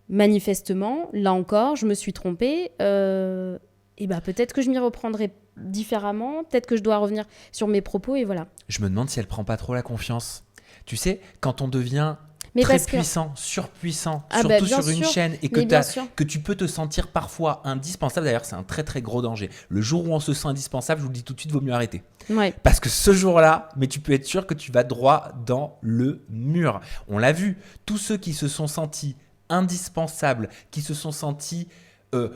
manifestement, là encore, je me suis trompée, et peut-être que je m'y reprendrai différemment, peut-être que je dois revenir sur mes propos, et voilà. Je me demande si elle prend pas trop la confiance. Tu sais, quand on devient Mais très parce que- puissant, surpuissant, Ah surtout bien sur une sûr, chaîne, et mais bien sûr. que tu peux te sentir parfois indispensable. D'ailleurs, c'est un très très gros danger. Le jour où on se sent indispensable, je vous le dis tout de suite, vaut mieux arrêter. Ouais. Parce que ce jour-là, mais tu peux être sûr que tu vas droit dans le mur. On l'a vu, tous ceux qui se sont sentis indispensables, qui se sont sentis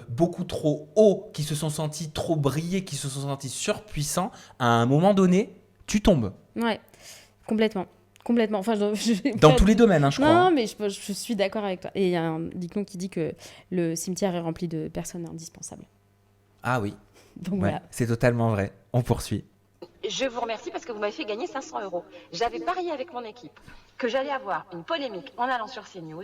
beaucoup trop hauts, qui se sont sentis trop brillés, qui se sont sentis surpuissants, à un moment donné, tu tombes. Ouais, complètement. Complètement. Enfin, Dans tous les domaines, hein, je crois. Non, mais je suis d'accord avec toi. Et il y a un dicton qui dit que le cimetière est rempli de personnes indispensables. Ah oui, Donc ouais, voilà. c'est totalement vrai. On poursuit. Je vous remercie parce que vous m'avez fait gagner 500 €. J'avais parié avec mon équipe que j'allais avoir une polémique en allant sur CNews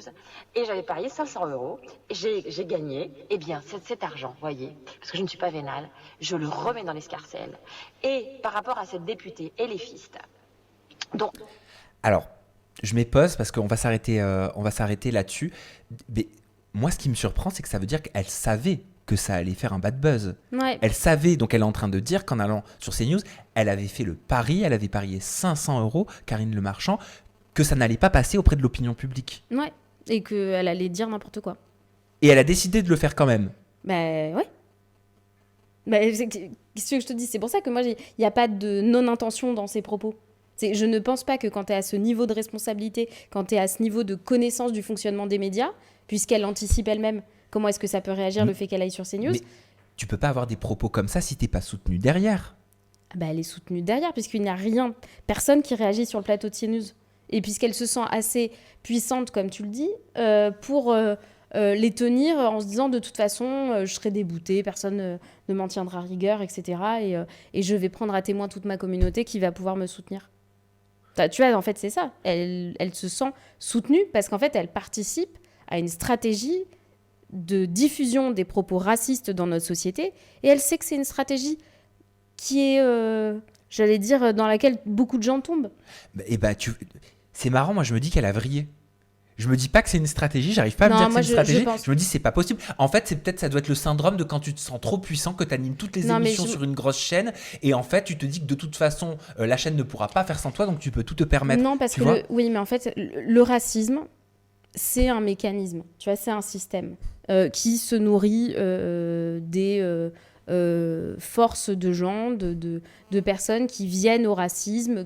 et j'avais parié 500 €. J'ai gagné. Eh bien, cet argent, voyez, parce que je ne suis pas vénale, je le remets dans l'escarcelle. Et par rapport à cette députée éléphiste, donc Alors, je m'épose parce qu'on va s'arrêter là-dessus. Mais moi, ce qui me surprend, c'est que ça veut dire qu'elle savait que ça allait faire un bad buzz. Ouais. Elle savait, donc elle est en train de dire qu'en allant sur CNews, elle avait fait le pari, elle avait parié 500 €, Karine Le Marchand, que ça n'allait pas passer auprès de l'opinion publique. Ouais. Et qu'elle allait dire n'importe quoi. Et elle a décidé de le faire quand même. Ouais. Qu'est-ce que je te dis ? C'est pour ça que moi, il n'y a pas de non-intention dans ses propos. Je ne pense pas que quand tu es à ce niveau de responsabilité, quand tu es à ce niveau de connaissance du fonctionnement des médias, puisqu'elle anticipe elle-même comment est-ce que ça peut réagir le fait qu'elle aille sur CNews, Mais tu peux pas avoir des propos comme ça si t'es pas soutenu derrière. elle est soutenue derrière, puisqu'il n'y a personne qui réagit sur le plateau de CNews. Et puisqu'elle se sent assez puissante, comme tu le dis, pour les tenir en se disant de toute façon, je serai déboutée, personne ne m'en tiendra rigueur, etc. Et je vais prendre à témoin toute ma communauté qui va pouvoir me soutenir. Tu vois, en fait, c'est ça. Elle se sent soutenue parce qu'en fait, elle participe à une stratégie de diffusion des propos racistes dans notre société. Et elle sait que c'est une stratégie qui est, j'allais dire, dans laquelle beaucoup de gens tombent. C'est marrant, moi je me dis qu'elle a vrillé. Je me dis pas que c'est une stratégie, j'arrive pas à me Non, dire que moi, c'est une stratégie. pense- Je me dis c'est pas possible. En fait, ça doit être le syndrome de quand tu te sens trop puissant, que tu animes toutes les Non, mais émissions sur une grosse chaîne, et en fait tu te dis que de toute façon la chaîne ne pourra pas faire sans toi, donc tu peux tout te permettre. Non, parce tu que vois oui, mais en fait, le racisme, c'est un mécanisme, tu vois, c'est un système qui se nourrit des forces de gens, de personnes qui viennent au racisme,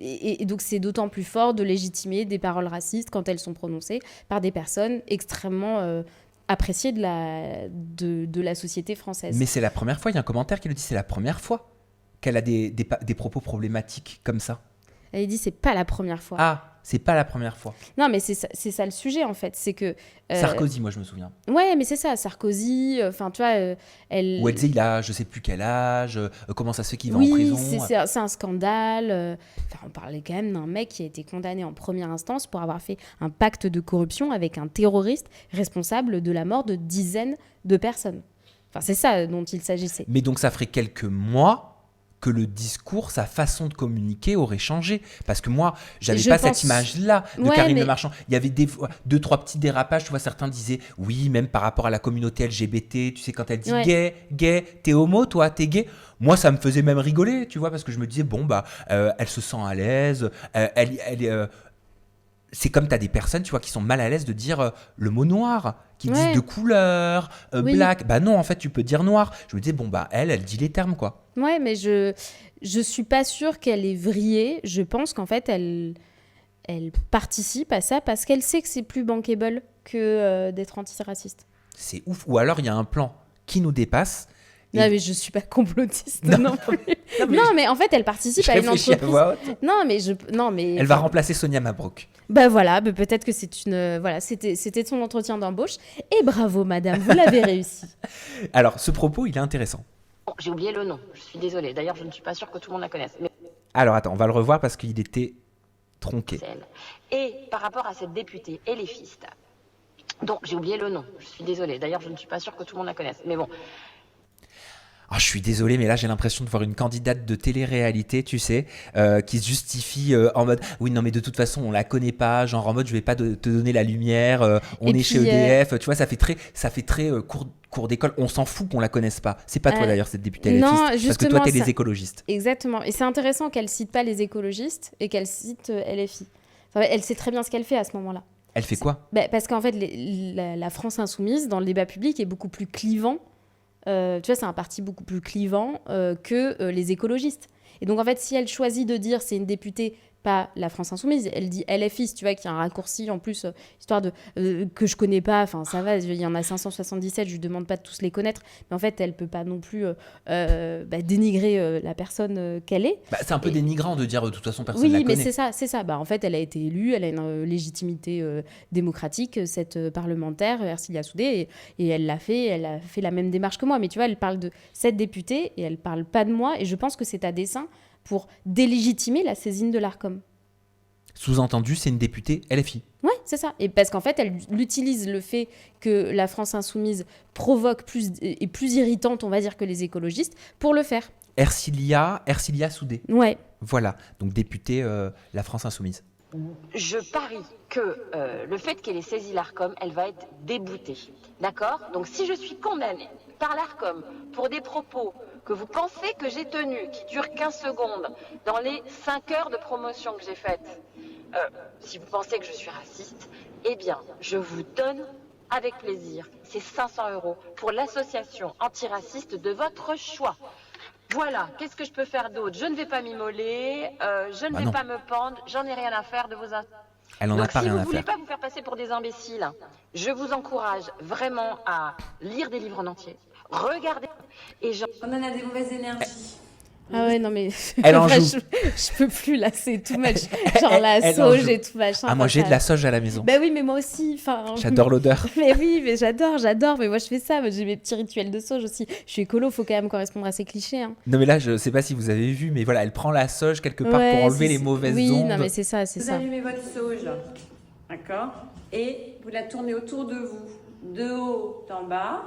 et donc c'est d'autant plus fort de légitimer des paroles racistes quand elles sont prononcées par des personnes extrêmement appréciées de la société française. Mais c'est la première fois, il y a un commentaire qui le dit, c'est la première fois qu'elle a des propos problématiques comme ça. Elle dit c'est pas la première fois. Ah, C'est pas la première fois. Non, mais c'est ça le sujet, en fait. C'est que... Sarkozy, moi, je me souviens. Ouais, mais c'est ça, Sarkozy, enfin, tu vois, elle... Où elle disait, il a je sais plus quel âge, comment ça se fait qu'il va en Oui, prison. c'est un scandale. Enfin, on parlait quand même d'un mec qui a été condamné en première instance pour avoir fait un pacte de corruption avec un terroriste responsable de la mort de dizaines de personnes. Enfin, c'est ça dont il s'agissait. Mais donc, ça ferait quelques mois que le discours, sa façon de communiquer aurait changé. Parce que moi, j'avais pas cette image-là de Karine Le Marchand. Il y avait 2-3 petits dérapages. Tu vois, certains disaient, oui, même par rapport à la communauté LGBT, tu sais, quand elle dit gay, t'es homo, toi, t'es gay. Moi, ça me faisait même rigoler, tu vois, parce que je me disais, bon, bah, elle se sent à l'aise, c'est comme tu as des personnes, tu vois, qui sont mal à l'aise de dire le mot noir, qui disent de couleur, black. Bah non, en fait, tu peux dire noir. Je me disais, bon, bah, elle dit les termes, quoi. Ouais, mais je suis pas sûre qu'elle est vrillée. Je pense qu'en fait, elle participe à ça parce qu'elle sait que c'est plus bankable que d'être antiraciste. C'est ouf. Ou alors, il y a un plan qui nous dépasse. Non, mais je suis pas complotiste non plus. Non, mais en fait, elle participe à une entreprise. À voix haute. Non, mais elle va remplacer Sonia Mabrouk. Bah voilà, peut-être que c'est une voilà, c'était son entretien d'embauche et bravo madame, vous l'avez réussi. Alors, ce propos, il est intéressant. Bon, j'ai oublié le nom, je suis désolée. D'ailleurs, je ne suis pas sûre que tout le monde la connaisse. Mais... Alors, attends, on va le revoir parce qu'il était tronqué. Et par rapport à cette députée éléphiste, dont j'ai oublié le nom, je suis désolée. D'ailleurs, je ne suis pas sûre que tout le monde la connaisse. Mais bon... Oh, je suis désolé, mais là j'ai l'impression de voir une candidate de télé-réalité, tu sais, qui se justifie en mode oui, non, mais de toute façon on la connaît pas, genre en mode je vais pas te donner la lumière, on est chez EDF, tu vois, ça fait très cours d'école, on s'en fout qu'on la connaisse pas. C'est pas toi d'ailleurs cette députée LFiste, parce que toi t'es les écologistes. Exactement, et c'est intéressant qu'elle cite pas les écologistes et qu'elle cite LFI. Enfin, elle sait très bien ce qu'elle fait à ce moment-là. Elle fait quoi ? Parce qu'en fait, la France insoumise dans le débat public est beaucoup plus clivant. Tu vois, c'est un parti beaucoup plus clivant que les écologistes. Et donc, en fait, si elle choisit de dire c'est une députée, pas la France insoumise, elle dit LFI, tu vois, qui a un raccourci en plus, histoire de que je connais pas, enfin ça va, il y en a 577, je lui demande pas de tous les connaître, mais en fait, elle peut pas non plus dénigrer la personne qu'elle est. C'est un peu dénigrant de dire de toute façon personne la connaît. Oui, mais c'est ça. En fait, elle a été élue, elle a une légitimité démocratique, cette parlementaire, Ercilia Soudé, et elle a fait la même démarche que moi. Mais tu vois, elle parle de cette députée et elle parle pas de moi, et je pense que c'est à dessein pour délégitimer la saisine de l'Arcom. Sous-entendu, c'est une députée LFI. Ouais, c'est ça. Et parce qu'en fait, elle utilise le fait que la France insoumise provoque est plus irritante, on va dire, que les écologistes, pour le faire. Ercilia Soudé. Ouais. Voilà, donc députée la France insoumise. Je parie que le fait qu'elle ait saisi l'Arcom, elle va être déboutée. D'accord ? Donc si je suis condamnée par l'Arcom pour des propos que vous pensez que j'ai tenus, qui durent 15 secondes, dans les 5 heures de promotion que j'ai faites, si vous pensez que je suis raciste, eh bien, je vous donne avec plaisir ces 500 € pour l'association antiraciste de votre choix. Voilà, qu'est-ce que je peux faire d'autre ? Je ne vais pas m'immoler, je ne vais pas me pendre, j'en ai rien à faire de vos... Elle en a pas rien à faire. Donc si vous ne voulez pas vous faire passer pour des imbéciles, je vous encourage vraiment à lire des livres en entier, regarder... On en a des mauvaises énergies. Ah ouais, non mais elle en joue. Je peux plus là, c'est tout match. Genre la sauge et tout machin. Ah moi j'ai de la sauge à la maison. Bah oui, mais moi aussi. J'adore l'odeur. Mais oui, mais j'adore. Mais moi je fais ça. Moi, j'ai mes petits rituels de sauge aussi. Je suis écolo, faut quand même correspondre à ces clichés. Hein. Non mais là, je sais pas si vous avez vu, mais voilà, elle prend la sauge quelque part pour enlever les mauvaises ondes. Oui, non mais c'est ça, Vous allumez votre sauge, d'accord ? Et vous la tournez autour de vous, de haut en bas.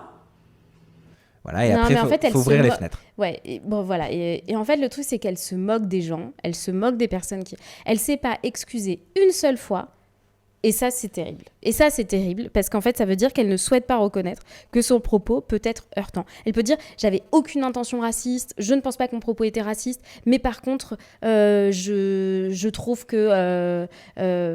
Voilà, et après, il faut ouvrir les fenêtres. Ouais, et bon, voilà. Et en fait, le truc, c'est qu'elle se moque des gens, elle se moque des personnes qui... Elle ne s'est pas excusée une seule fois. Et ça, c'est terrible. Parce qu'en fait, ça veut dire qu'elle ne souhaite pas reconnaître que son propos peut être heurtant. Elle peut dire « J'avais aucune intention raciste, je ne pense pas que mon propos était raciste, mais par contre, je trouve que,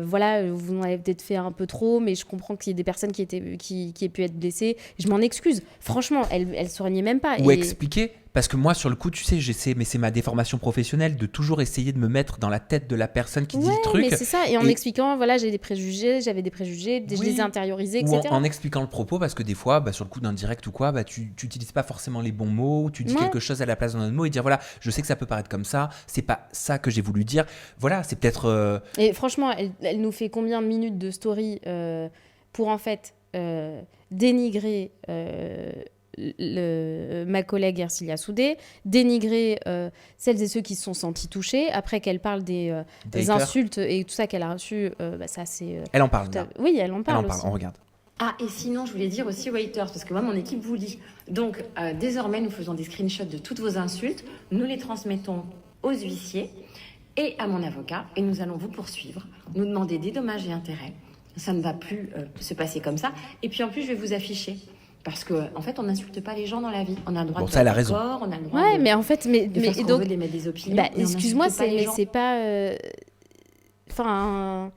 voilà, vous en avez peut-être fait un peu trop, mais je comprends qu'il y ait des personnes qui aient pu être blessées. Je m'en excuse. » Franchement, elle se reniait même pas. Ou expliquer. Parce que moi, sur le coup, tu sais, j'essaie, mais c'est ma déformation professionnelle, de toujours essayer de me mettre dans la tête de la personne qui dit le truc. Mais c'est ça. Et en expliquant, voilà, j'avais des préjugés, touchées, je les ai intériorisées, ou etc. en expliquant le propos, parce que des fois, sur le coup d'un direct ou quoi, tu n'utilises pas forcément les bons mots, tu dis quelque chose à la place d'un autre mot et dire voilà, je sais que ça peut paraître comme ça, c'est pas ça que j'ai voulu dire. Voilà, c'est peut-être... Et franchement, elle nous fait combien de minutes de story pour en fait dénigrer ma collègue Ercilia Soudé, dénigrer celles et ceux qui se sont sentis touchés, après qu'elle parle des insultes et tout ça qu'elle a reçu, ça c'est... Elle en parle. Oui, elle en parle aussi. On regarde. Ah, et sinon, je voulais dire aussi aux haters, parce que moi, mon équipe vous lit. Donc, désormais, nous faisons des screenshots de toutes vos insultes, nous les transmettons aux huissiers et à mon avocat, et nous allons vous poursuivre, nous demander des dommages et intérêts. Ça ne va plus se passer comme ça. Et puis, en plus, je vais vous afficher. Parce qu'en fait, on n'insulte pas les gens dans la vie. On a le droit de ça, elle a raison. corps, on a le droit Ouais, mais en fait, de faire ce qu'on veut, d'émettre des opinions. Excuse-moi, mais c'est pas... Enfin,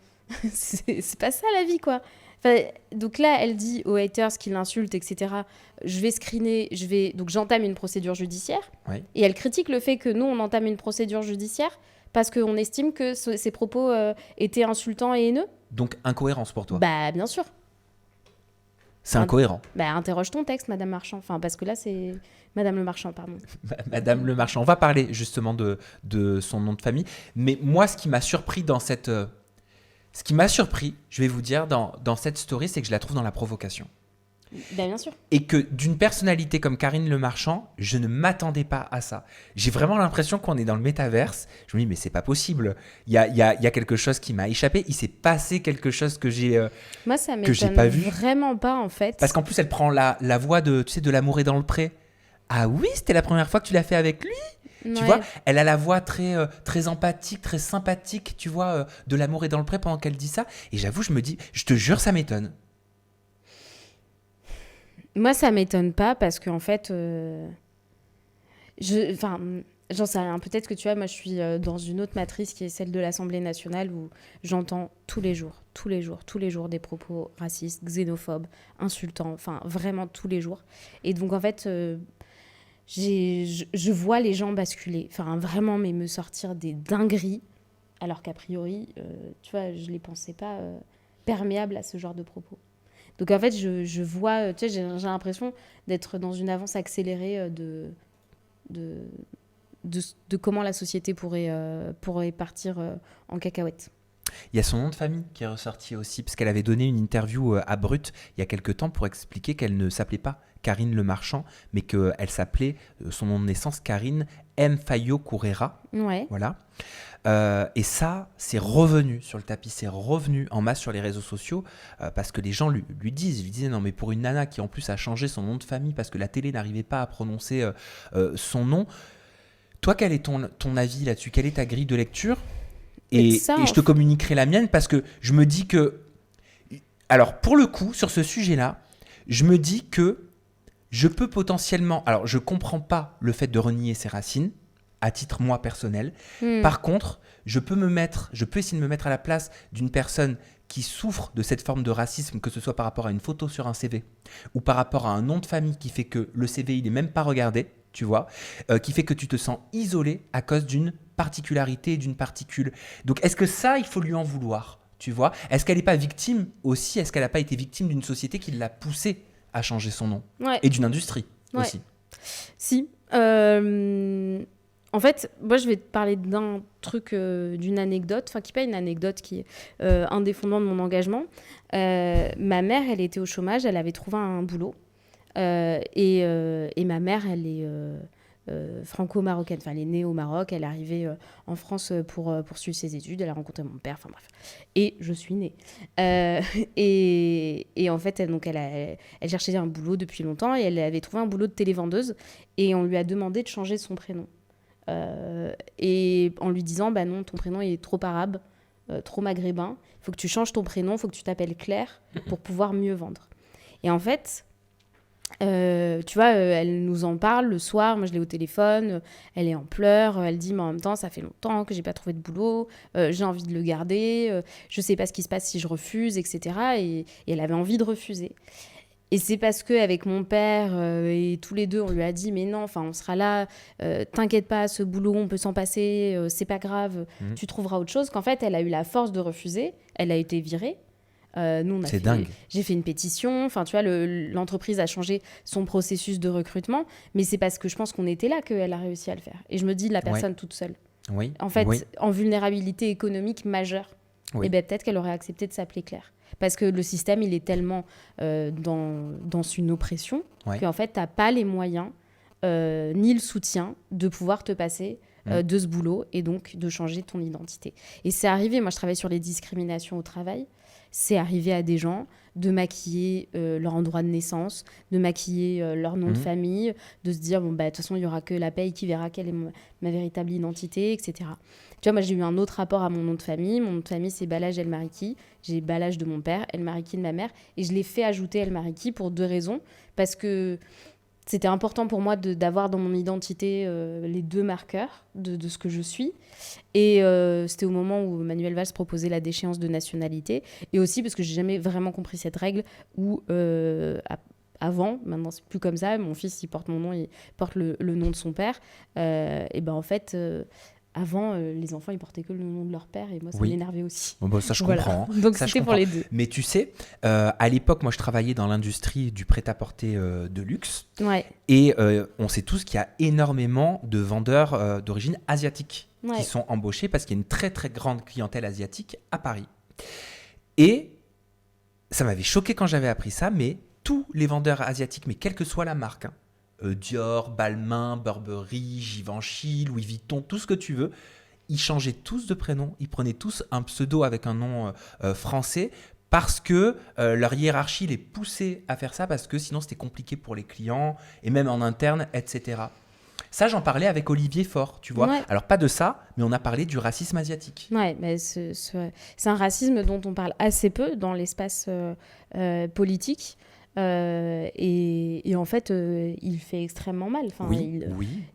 c'est pas ça la vie, quoi. Enfin, donc là, elle dit aux haters qui l'insultent, etc. Je vais screener, donc j'entame une procédure judiciaire. Oui. Et elle critique le fait que nous, on entame une procédure judiciaire parce qu'on estime que ses propos étaient insultants et haineux. Donc, incohérence pour toi. Bah, bien sûr. C'est incohérent. Bah, interroge ton texte, Madame Marchand. Enfin, parce que là, c'est Madame Le Marchand, pardon. Madame Le Marchand. On va parler justement de son nom de famille. Mais moi, ce qui m'a surpris dans cette... Ce qui m'a surpris, je vais vous dire, dans cette story, c'est que je la trouve dans la provocation. Bah, bien sûr. Et que d'une personnalité comme Karine Le Marchand, je ne m'attendais pas à ça. J'ai vraiment l'impression qu'on est dans le métaverse. Je me dis, mais c'est pas possible. Il y a quelque chose qui m'a échappé. Il s'est passé quelque chose que j'ai Moi, ça que j'ai m'étonne pas vu. Vraiment pas, en fait. Parce qu'en plus, elle prend la voix de l'amour est dans le pré. Ah oui, c'était la première fois que tu l'as fait avec lui. Ouais. Tu vois, elle a la voix très empathique, très sympathique, tu vois, de l'amour est dans le pré pendant qu'elle dit ça. Et j'avoue, je me dis, je te jure, ça m'étonne. Moi, ça m'étonne pas parce qu'en fait, j'en sais rien. Peut-être que tu vois, moi, je suis dans une autre matrice qui est celle de l'Assemblée nationale où j'entends tous les jours des propos racistes, xénophobes, insultants, enfin, vraiment tous les jours. Et donc, en fait, je vois les gens basculer, enfin, vraiment, mais me sortir des dingueries, alors qu'a priori, tu vois, je les pensais pas perméables à ce genre de propos. Donc en fait, je vois, tu sais, j'ai l'impression d'être dans une avance accélérée de comment la société pourrait partir en cacahuète. Il y a son nom de famille qui est ressorti aussi, parce qu'elle avait donné une interview à Brut il y a quelque temps pour expliquer qu'elle ne s'appelait pas Karine Le Marchand, mais qu'elle s'appelait, son nom de naissance, Karine M. Fayot Correra. Ouais. Voilà. Et ça, c'est revenu sur le tapis, c'est revenu en masse sur les réseaux sociaux, parce que les gens lui disaient non mais pour une nana qui en plus a changé son nom de famille parce que la télé n'arrivait pas à prononcer son nom, toi quel est ton avis là-dessus, quelle est ta grille de lecture? Et je te communiquerai la mienne parce que je me dis que, alors pour le coup sur ce sujet-là, je me dis que je peux potentiellement, alors je comprends pas le fait de renier ses racines, à titre moi personnel. Par contre, je peux essayer de me mettre à la place d'une personne qui souffre de cette forme de racisme, que ce soit par rapport à une photo sur un CV ou par rapport à un nom de famille qui fait que le CV il est même pas regardé, tu vois, qui fait que tu te sens isolé à cause d'une particularité, d'une particule. Donc est-ce que ça, il faut lui en vouloir, tu vois? Est-ce qu'elle n'est pas victime aussi? Est-ce qu'elle n'a pas été victime d'une société qui l'a poussée à changer son nom? Ouais. Et d'une industrie aussi. Si. En fait, moi, je vais te parler d'un truc, d'une anecdote, enfin, qui n'est pas une anecdote, qui est un des fondements de mon engagement. Ma mère, elle était au chômage, elle avait trouvé un boulot. Et ma mère, elle est franco-marocaine. Enfin, elle est née au Maroc, elle est arrivée en France pour poursuivre ses études, elle a rencontré mon père, enfin bref. Et je suis née. Et en fait, elle cherchait un boulot depuis longtemps et elle avait trouvé un boulot de télévendeuse et on lui a demandé de changer son prénom. Et en lui disant, bah non, ton prénom il est trop arabe, trop maghrébin, il faut que tu changes ton prénom, il faut que tu t'appelles Claire pour pouvoir mieux vendre. Et en fait, tu vois, elle nous en parle le soir, moi je l'ai au téléphone, elle est en pleurs, elle dit mais en même temps ça fait longtemps que j'ai pas trouvé de boulot, j'ai envie de le garder, je sais pas ce qui se passe si je refuse, etc. Et elle avait envie de refuser. Et c'est parce qu'avec mon père et tous les deux, on lui a dit « Mais non, enfin, on sera là, t'inquiète pas, ce boulot, on peut s'en passer, c'est pas grave, tu trouveras autre chose. » Qu'en fait, elle a eu la force de refuser, elle a été virée. Nous, C'est dingue. J'ai fait une pétition. Enfin, tu vois, l'entreprise a changé son processus de recrutement, mais c'est parce que je pense qu'on était là qu'elle a réussi à le faire. Et je me dis, la personne toute seule, Oui. en fait, Oui. en vulnérabilité économique majeure, Oui. et ben peut-être qu'elle aurait accepté de s'appeler Claire. Parce que le système, il est tellement dans une oppression Ouais. qu'en fait, tu n'as pas les moyens ni le soutien de pouvoir te passer de ce boulot et donc de changer ton identité. Et c'est arrivé, moi je travaille sur les discriminations au travail, c'est arrivé à des gens de maquiller leur endroit de naissance, de maquiller leur nom de famille, de se dire, bon, bah, de toute façon, il n'y aura que la paye qui verra quelle est ma véritable identité, etc. Tu vois, moi, j'ai eu un autre rapport à mon nom de famille. Mon nom de famille, c'est Balaj El Mariki. J'ai Balaj de mon père, El Mariki de ma mère. Et je l'ai fait ajouter El Mariki pour 2 raisons. Parce que c'était important pour moi d'avoir dans mon identité les 2 marqueurs de ce que je suis. Et c'était au moment où Manuel Valls proposait la déchéance de nationalité. Et aussi parce que j'ai jamais vraiment compris cette règle où avant, maintenant c'est plus comme ça, mon fils il porte mon nom, il porte le nom de son père. Et ben en fait, avant les enfants ils portaient que le nom de leur père et moi ça m'énervait aussi. Bon, bah, ça je Voilà. comprends. Donc Ça, je c'était pour comprends. les 2. Mais tu sais, à l'époque, moi je travaillais dans l'industrie du prêt-à-porter de luxe. Ouais. Et on sait tous qu'il y a énormément de vendeurs d'origine asiatique Ouais. qui sont embauchés parce qu'il y a une très très grande clientèle asiatique à Paris. Et ça m'avait choqué quand j'avais appris ça, mais tous les vendeurs asiatiques, mais quelle que soit la marque, Dior, Balmain, Burberry, Givenchy, Louis Vuitton, tout ce que tu veux, ils changeaient tous de prénom, ils prenaient tous un pseudo avec un nom français parce que leur hiérarchie les poussait à faire ça parce que sinon c'était compliqué pour les clients et même en interne, etc. Ça, j'en parlais avec Olivier Faure, tu vois. Ouais. Alors, pas de ça, mais on a parlé du racisme asiatique. Ouais, mais c'est un racisme dont on parle assez peu dans l'espace politique. Et en fait, il fait extrêmement mal. Enfin, Oui.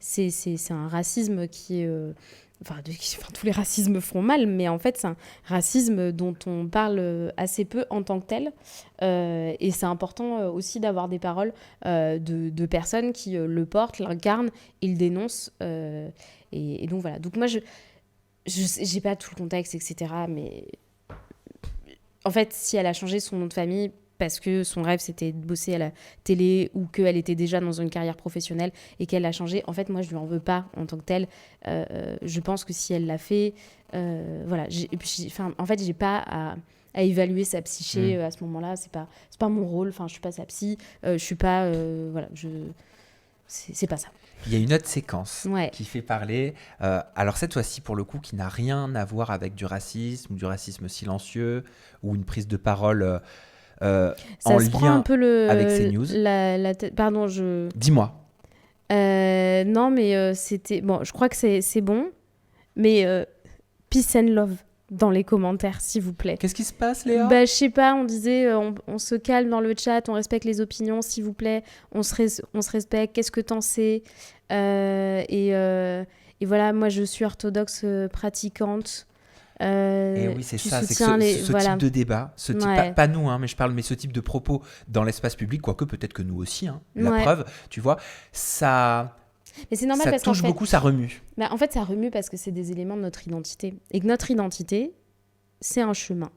c'est un racisme qui est... tous les racismes font mal, mais en fait, c'est un racisme dont on parle assez peu en tant que tel. Et c'est important aussi d'avoir des paroles de personnes qui le portent, l'incarnent, ils le dénoncent. Et donc voilà. Donc moi, je n'ai pas tout le contexte, etc. Mais en fait, si elle a changé son nom de famille parce que son rêve c'était de bosser à la télé ou qu'elle était déjà dans une carrière professionnelle et qu'elle l'a changé, en fait moi je lui en veux pas en tant que telle. Je pense que si elle l'a fait, voilà. En fait j'ai pas à évaluer sa psyché à ce moment-là, c'est pas mon rôle. Enfin je suis pas sa psy, je suis pas voilà, c'est pas ça. Il y a une autre séquence Ouais. qui fait parler, alors cette fois-ci pour le coup qui n'a rien à voir avec du racisme silencieux ou une prise de parole Ça en se prend lien un peu avec CNews. Pardon, Dis-moi. non, mais c'était... Bon, je crois que c'est bon, mais peace and love dans les commentaires, s'il vous plaît. Qu'est-ce qui se passe, Léa? Bah, je sais pas, on disait, on se calme dans le chat, on respecte les opinions, s'il vous plaît, on se respecte, qu'est-ce que t'en sais? Et voilà, moi, je suis orthodoxe pratiquante. Et oui, c'est ça, c'est que ce voilà. type de débat, Ouais. pas nous, hein, mais je parle, mais ce type de propos dans l'espace public, quoique peut-être que nous aussi, hein, la Ouais. preuve, tu vois, ça, Mais c'est normal ça parce qu'en touche fait, beaucoup, ça remue. bah, en fait, ça remue parce que c'est des éléments de notre identité. Et que notre identité, c'est un chemin.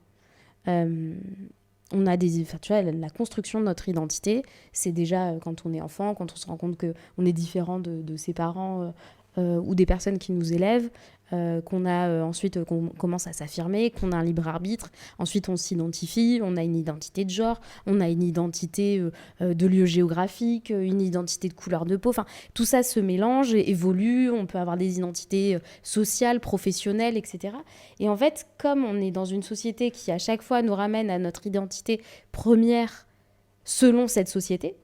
On a enfin, tu vois, la construction de notre identité, c'est déjà quand on est enfant, quand on se rend compte qu'on est différent de ses parents ou des personnes qui nous élèvent, qu'on a ensuite qu'on commence à s'affirmer, qu'on a un libre arbitre. Ensuite, on s'identifie, on a une identité de genre, on a une identité de lieu géographique, une identité de couleur de peau. Enfin, tout ça se mélange et évolue. On peut avoir des identités sociales, professionnelles, etc. Et en fait, comme on est dans une société qui, à chaque fois, nous ramène à notre identité première selon cette société,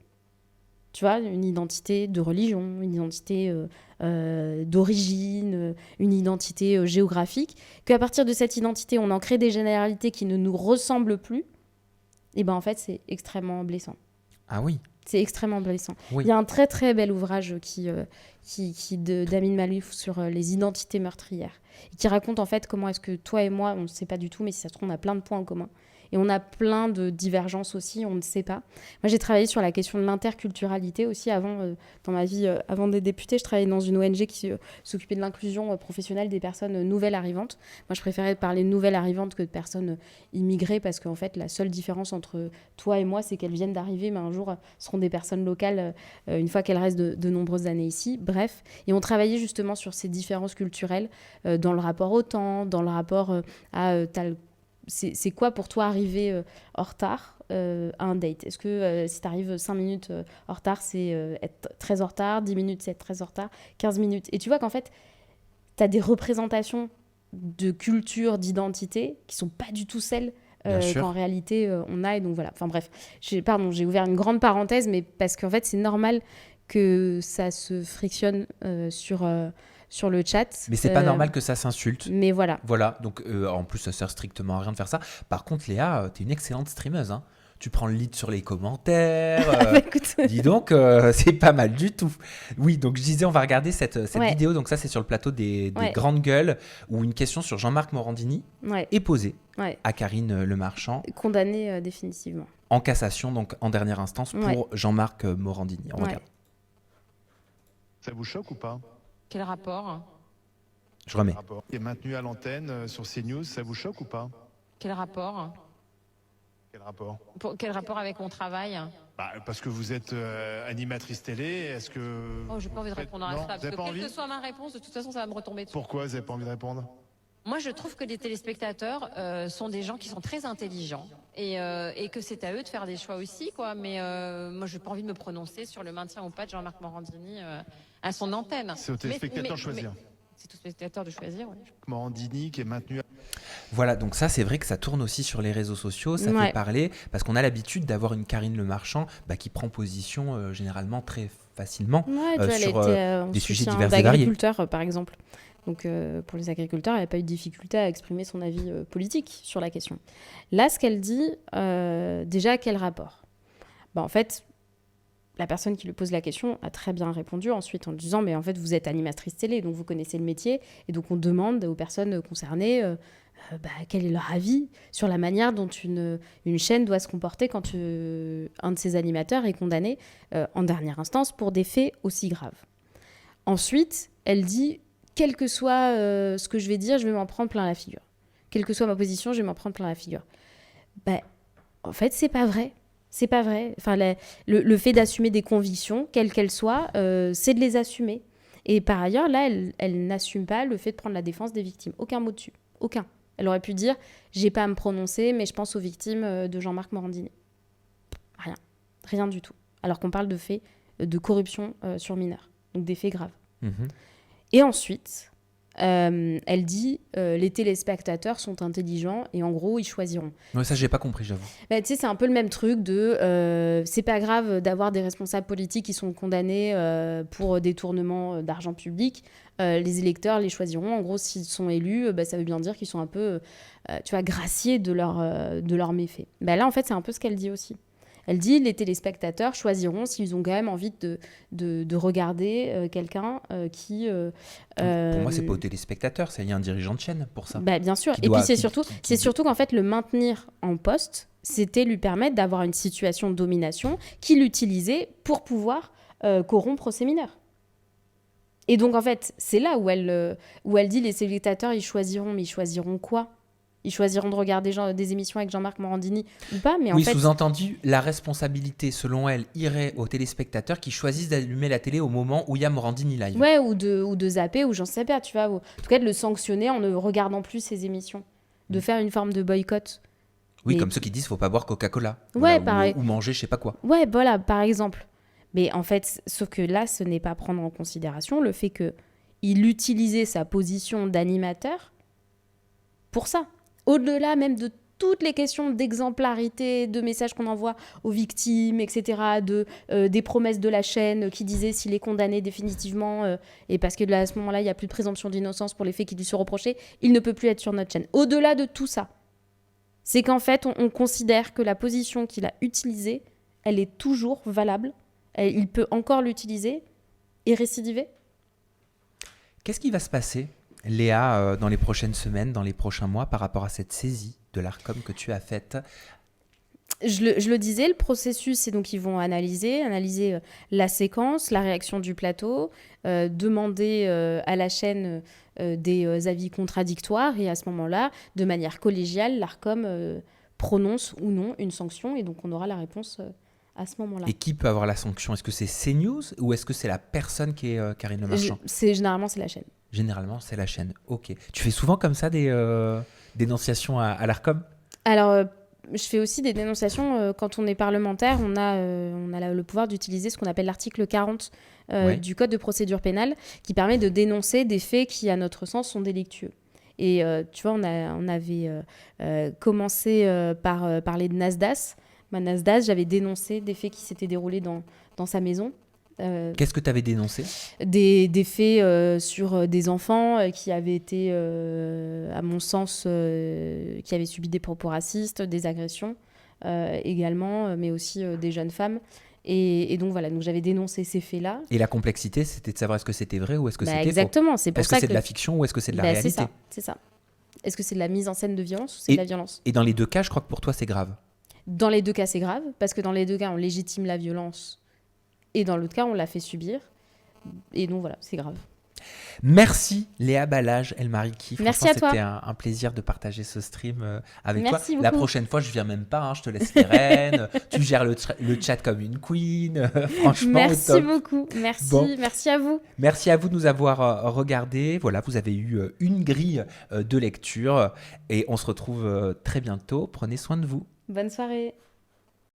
tu vois, une identité de religion, une identité d'origine, une identité géographique, qu'à partir de cette identité, on en crée des généralités qui ne nous ressemblent plus, et ben en fait, c'est extrêmement blessant. Ah oui. C'est extrêmement blessant. Oui. Il y a un très très bel ouvrage d'Amin Malouf sur les identités meurtrières, et qui raconte en fait comment est-ce que toi et moi, on ne sait pas du tout, mais si ça se trouve, on a plein de points en commun. Et on a plein de divergences aussi, on ne sait pas. Moi, j'ai travaillé sur la question de l'interculturalité aussi avant, dans ma vie, avant d'être députée. Je travaillais dans une ONG qui s'occupait de l'inclusion professionnelle des personnes nouvelles arrivantes. Moi, je préférais parler de nouvelles arrivantes que de personnes immigrées parce qu'en fait, la seule différence entre toi et moi, c'est qu'elles viennent d'arriver, mais un jour seront des personnes locales une fois qu'elles restent de nombreuses années ici. Bref, et on travaillait justement sur ces différences culturelles dans le rapport au temps, dans le rapport à c'est quoi pour toi arriver en retard à un date? Est-ce que si tu arrives 5 minutes en retard, c'est être très en retard, 10 minutes, c'est être très en retard, 15 minutes? Et tu vois qu'en fait, tu as des représentations de culture, d'identité qui sont pas du tout celles qu'en réalité on a. Et donc voilà, enfin bref, j'ai ouvert une grande parenthèse, mais parce qu'en fait, c'est normal que ça se frictionne sur le chat. Mais c'est pas normal que ça s'insulte. Mais voilà. Voilà, donc en plus, ça sert strictement à rien de faire ça. Par contre, Léa, t'es une excellente streameuse, hein. Tu prends le lead sur les commentaires. Écoute. Dis donc, c'est pas mal du tout. Oui, donc je disais, on va regarder cette vidéo. Donc ça, c'est sur le plateau des Grandes Gueules, où une question sur Jean-Marc Morandini est posée à Karine Le Marchand. Condamnée définitivement. En cassation, donc en dernière instance, pour Jean-Marc Morandini. On regarde. Ça vous choque ou pas? Quel rapport? Je remets. Qui est maintenu à l'antenne sur CNews, ça vous choque ou pas? Quel rapport? Quel rapport? Quel rapport avec mon travail? Parce que vous êtes animatrice télé, est-ce que... Oh, j'ai pas envie de répondre à ça, parce que quelle que soit ma réponse, de toute façon, ça va me retomber dessus. Pourquoi vous n'avez pas envie de répondre? Moi, je trouve que les téléspectateurs sont des gens qui sont très intelligents et que c'est à eux de faire des choix aussi, quoi. Mais moi, je n'ai pas envie de me prononcer sur le maintien ou pas de Jean-Marc Morandini à son antenne. C'est aux téléspectateurs de choisir. C'est aux téléspectateurs de choisir, oui. Morandini qui est maintenu... Voilà, donc ça, c'est vrai que ça tourne aussi sur les réseaux sociaux, ça fait parler, parce qu'on a l'habitude d'avoir une Karine Le Marchand qui prend position généralement très facilement sur des sujets divers et variés. D'agriculteurs, par exemple. Donc, pour les agriculteurs, elle n'a pas eu de difficulté à exprimer son avis politique sur la question. Là, ce qu'elle dit, déjà, quel rapport? En fait, la personne qui lui pose la question a très bien répondu ensuite en disant « Mais en fait, vous êtes animatrice télé, donc vous connaissez le métier. » Et donc, on demande aux personnes concernées quel est leur avis sur la manière dont une chaîne doit se comporter quand un de ses animateurs est condamné en dernière instance pour des faits aussi graves. Ensuite, elle dit « Quel que soit ce que je vais dire, je vais m'en prendre plein la figure. Quelle que soit ma position, je vais m'en prendre plein la figure. » En fait, c'est pas vrai. C'est pas vrai. Enfin, le fait d'assumer des convictions, quelles qu'elles soient, c'est de les assumer. Et par ailleurs, là, elle n'assume pas le fait de prendre la défense des victimes. Aucun mot dessus. Aucun. Elle aurait pu dire « J'ai pas à me prononcer, mais je pense aux victimes de Jean-Marc Morandini. » Rien. Rien du tout. Alors qu'on parle de faits de corruption sur mineurs. Donc des faits graves. Et ensuite, elle dit les téléspectateurs sont intelligents et en gros, ils choisiront. Ouais, ça, j'ai pas compris, j'avoue. Tu sais, c'est un peu le même truc de c'est pas grave d'avoir des responsables politiques qui sont condamnés pour détournement d'argent public. Les électeurs les choisiront. En gros, s'ils sont élus, ça veut bien dire qu'ils sont un peu graciés de leurs méfaits. Là, en fait, c'est un peu ce qu'elle dit aussi. Elle dit les téléspectateurs choisiront s'ils ont quand même envie de regarder quelqu'un qui... Pour moi, c'est pas aux téléspectateurs, il y a un dirigeant de chaîne pour ça. Bien sûr. Et puis, c'est surtout qu'en fait, le maintenir en poste, c'était lui permettre d'avoir une situation de domination qu'il utilisait pour pouvoir corrompre ses mineurs. Et donc, en fait, c'est là où elle dit les téléspectateurs, ils choisiront. Mais ils choisiront quoi? Ils choisiront de regarder des émissions avec Jean-Marc Morandini ou pas, mais en fait... sous-entendu, la responsabilité, selon elle, irait aux téléspectateurs qui choisissent d'allumer la télé au moment où il y a Morandini live. Ouais, ou de zapper, ou j'en sais pas, tu vois. En tout cas, de le sanctionner en ne regardant plus ses émissions. De faire une forme de boycott. Oui, comme ceux qui disent « faut pas boire Coca-Cola ». Ouais, pareil. Ou manger je sais pas quoi. Ouais, voilà, par exemple. Mais en fait, sauf que là, ce n'est pas prendre en considération le fait qu'il utilisait sa position d'animateur pour ça. Au-delà même de toutes les questions d'exemplarité, de messages qu'on envoie aux victimes, etc., des promesses de la chaîne qui disaient s'il est condamné définitivement, et parce que là, à ce moment-là, il n'y a plus de présomption d'innocence pour les faits qui lui sont reprochés, il ne peut plus être sur notre chaîne. Au-delà de tout ça, c'est qu'en fait, on considère que la position qu'il a utilisée, elle est toujours valable, il peut encore l'utiliser et récidiver. Qu'est-ce qui va se passer, Léa, dans les prochaines semaines, dans les prochains mois, par rapport à cette saisie de l'ARCOM que tu as faite. Je le disais, le processus, c'est donc ils vont analyser la séquence, la réaction du plateau, demander à la chaîne des avis contradictoires, et à ce moment-là, de manière collégiale, l'ARCOM prononce ou non une sanction, et donc on aura la réponse à ce moment-là. Et qui peut avoir la sanction? Est-ce que c'est CNews ou est-ce que c'est la personne qui est Karine Le Marchand? Généralement, c'est la chaîne. Généralement, c'est la chaîne. Ok. Tu fais souvent comme ça des dénonciations à l'ARCOM? Alors, je fais aussi des dénonciations quand on est parlementaire. On a le pouvoir d'utiliser ce qu'on appelle l'article 40 du Code de procédure pénale, qui permet de dénoncer des faits qui, à notre sens, sont délictueux. Et tu vois, on avait commencé par parler de Nasdaq. Nasdaq, j'avais dénoncé des faits qui s'étaient déroulés dans sa maison. Qu'est-ce que tu avais dénoncé? Des faits sur des enfants qui avaient été, à mon sens, qui avaient subi des propos racistes, des agressions également, mais aussi des jeunes femmes. Et donc voilà, donc j'avais dénoncé ces faits-là. Et la complexité, c'était de savoir est-ce que c'était vrai ou est-ce que c'était faux? Exactement, c'est pour est-ce ça que c'est de la fiction ou est-ce que c'est de la réalité? C'est ça. Est-ce que c'est de la mise en scène de violence ou c'est de la violence? Et dans les deux cas, je crois que pour toi, c'est grave. Dans les deux cas, c'est grave, parce que dans les deux cas, on légitime la violence, et dans l'autre cas, on la fait subir. Et donc voilà, c'est grave. Merci Léa Balazs, El Mariki. Merci à toi. C'était un plaisir de partager ce stream avec toi. Merci beaucoup. La prochaine fois, je viens même pas, je te laisse les rênes. Tu gères le chat comme une queen. Franchement, merci beaucoup. Merci, bon. Merci à vous. Merci à vous de nous avoir regardés. Voilà, vous avez eu une grille de lecture et on se retrouve très bientôt. Prenez soin de vous. Bonne soirée.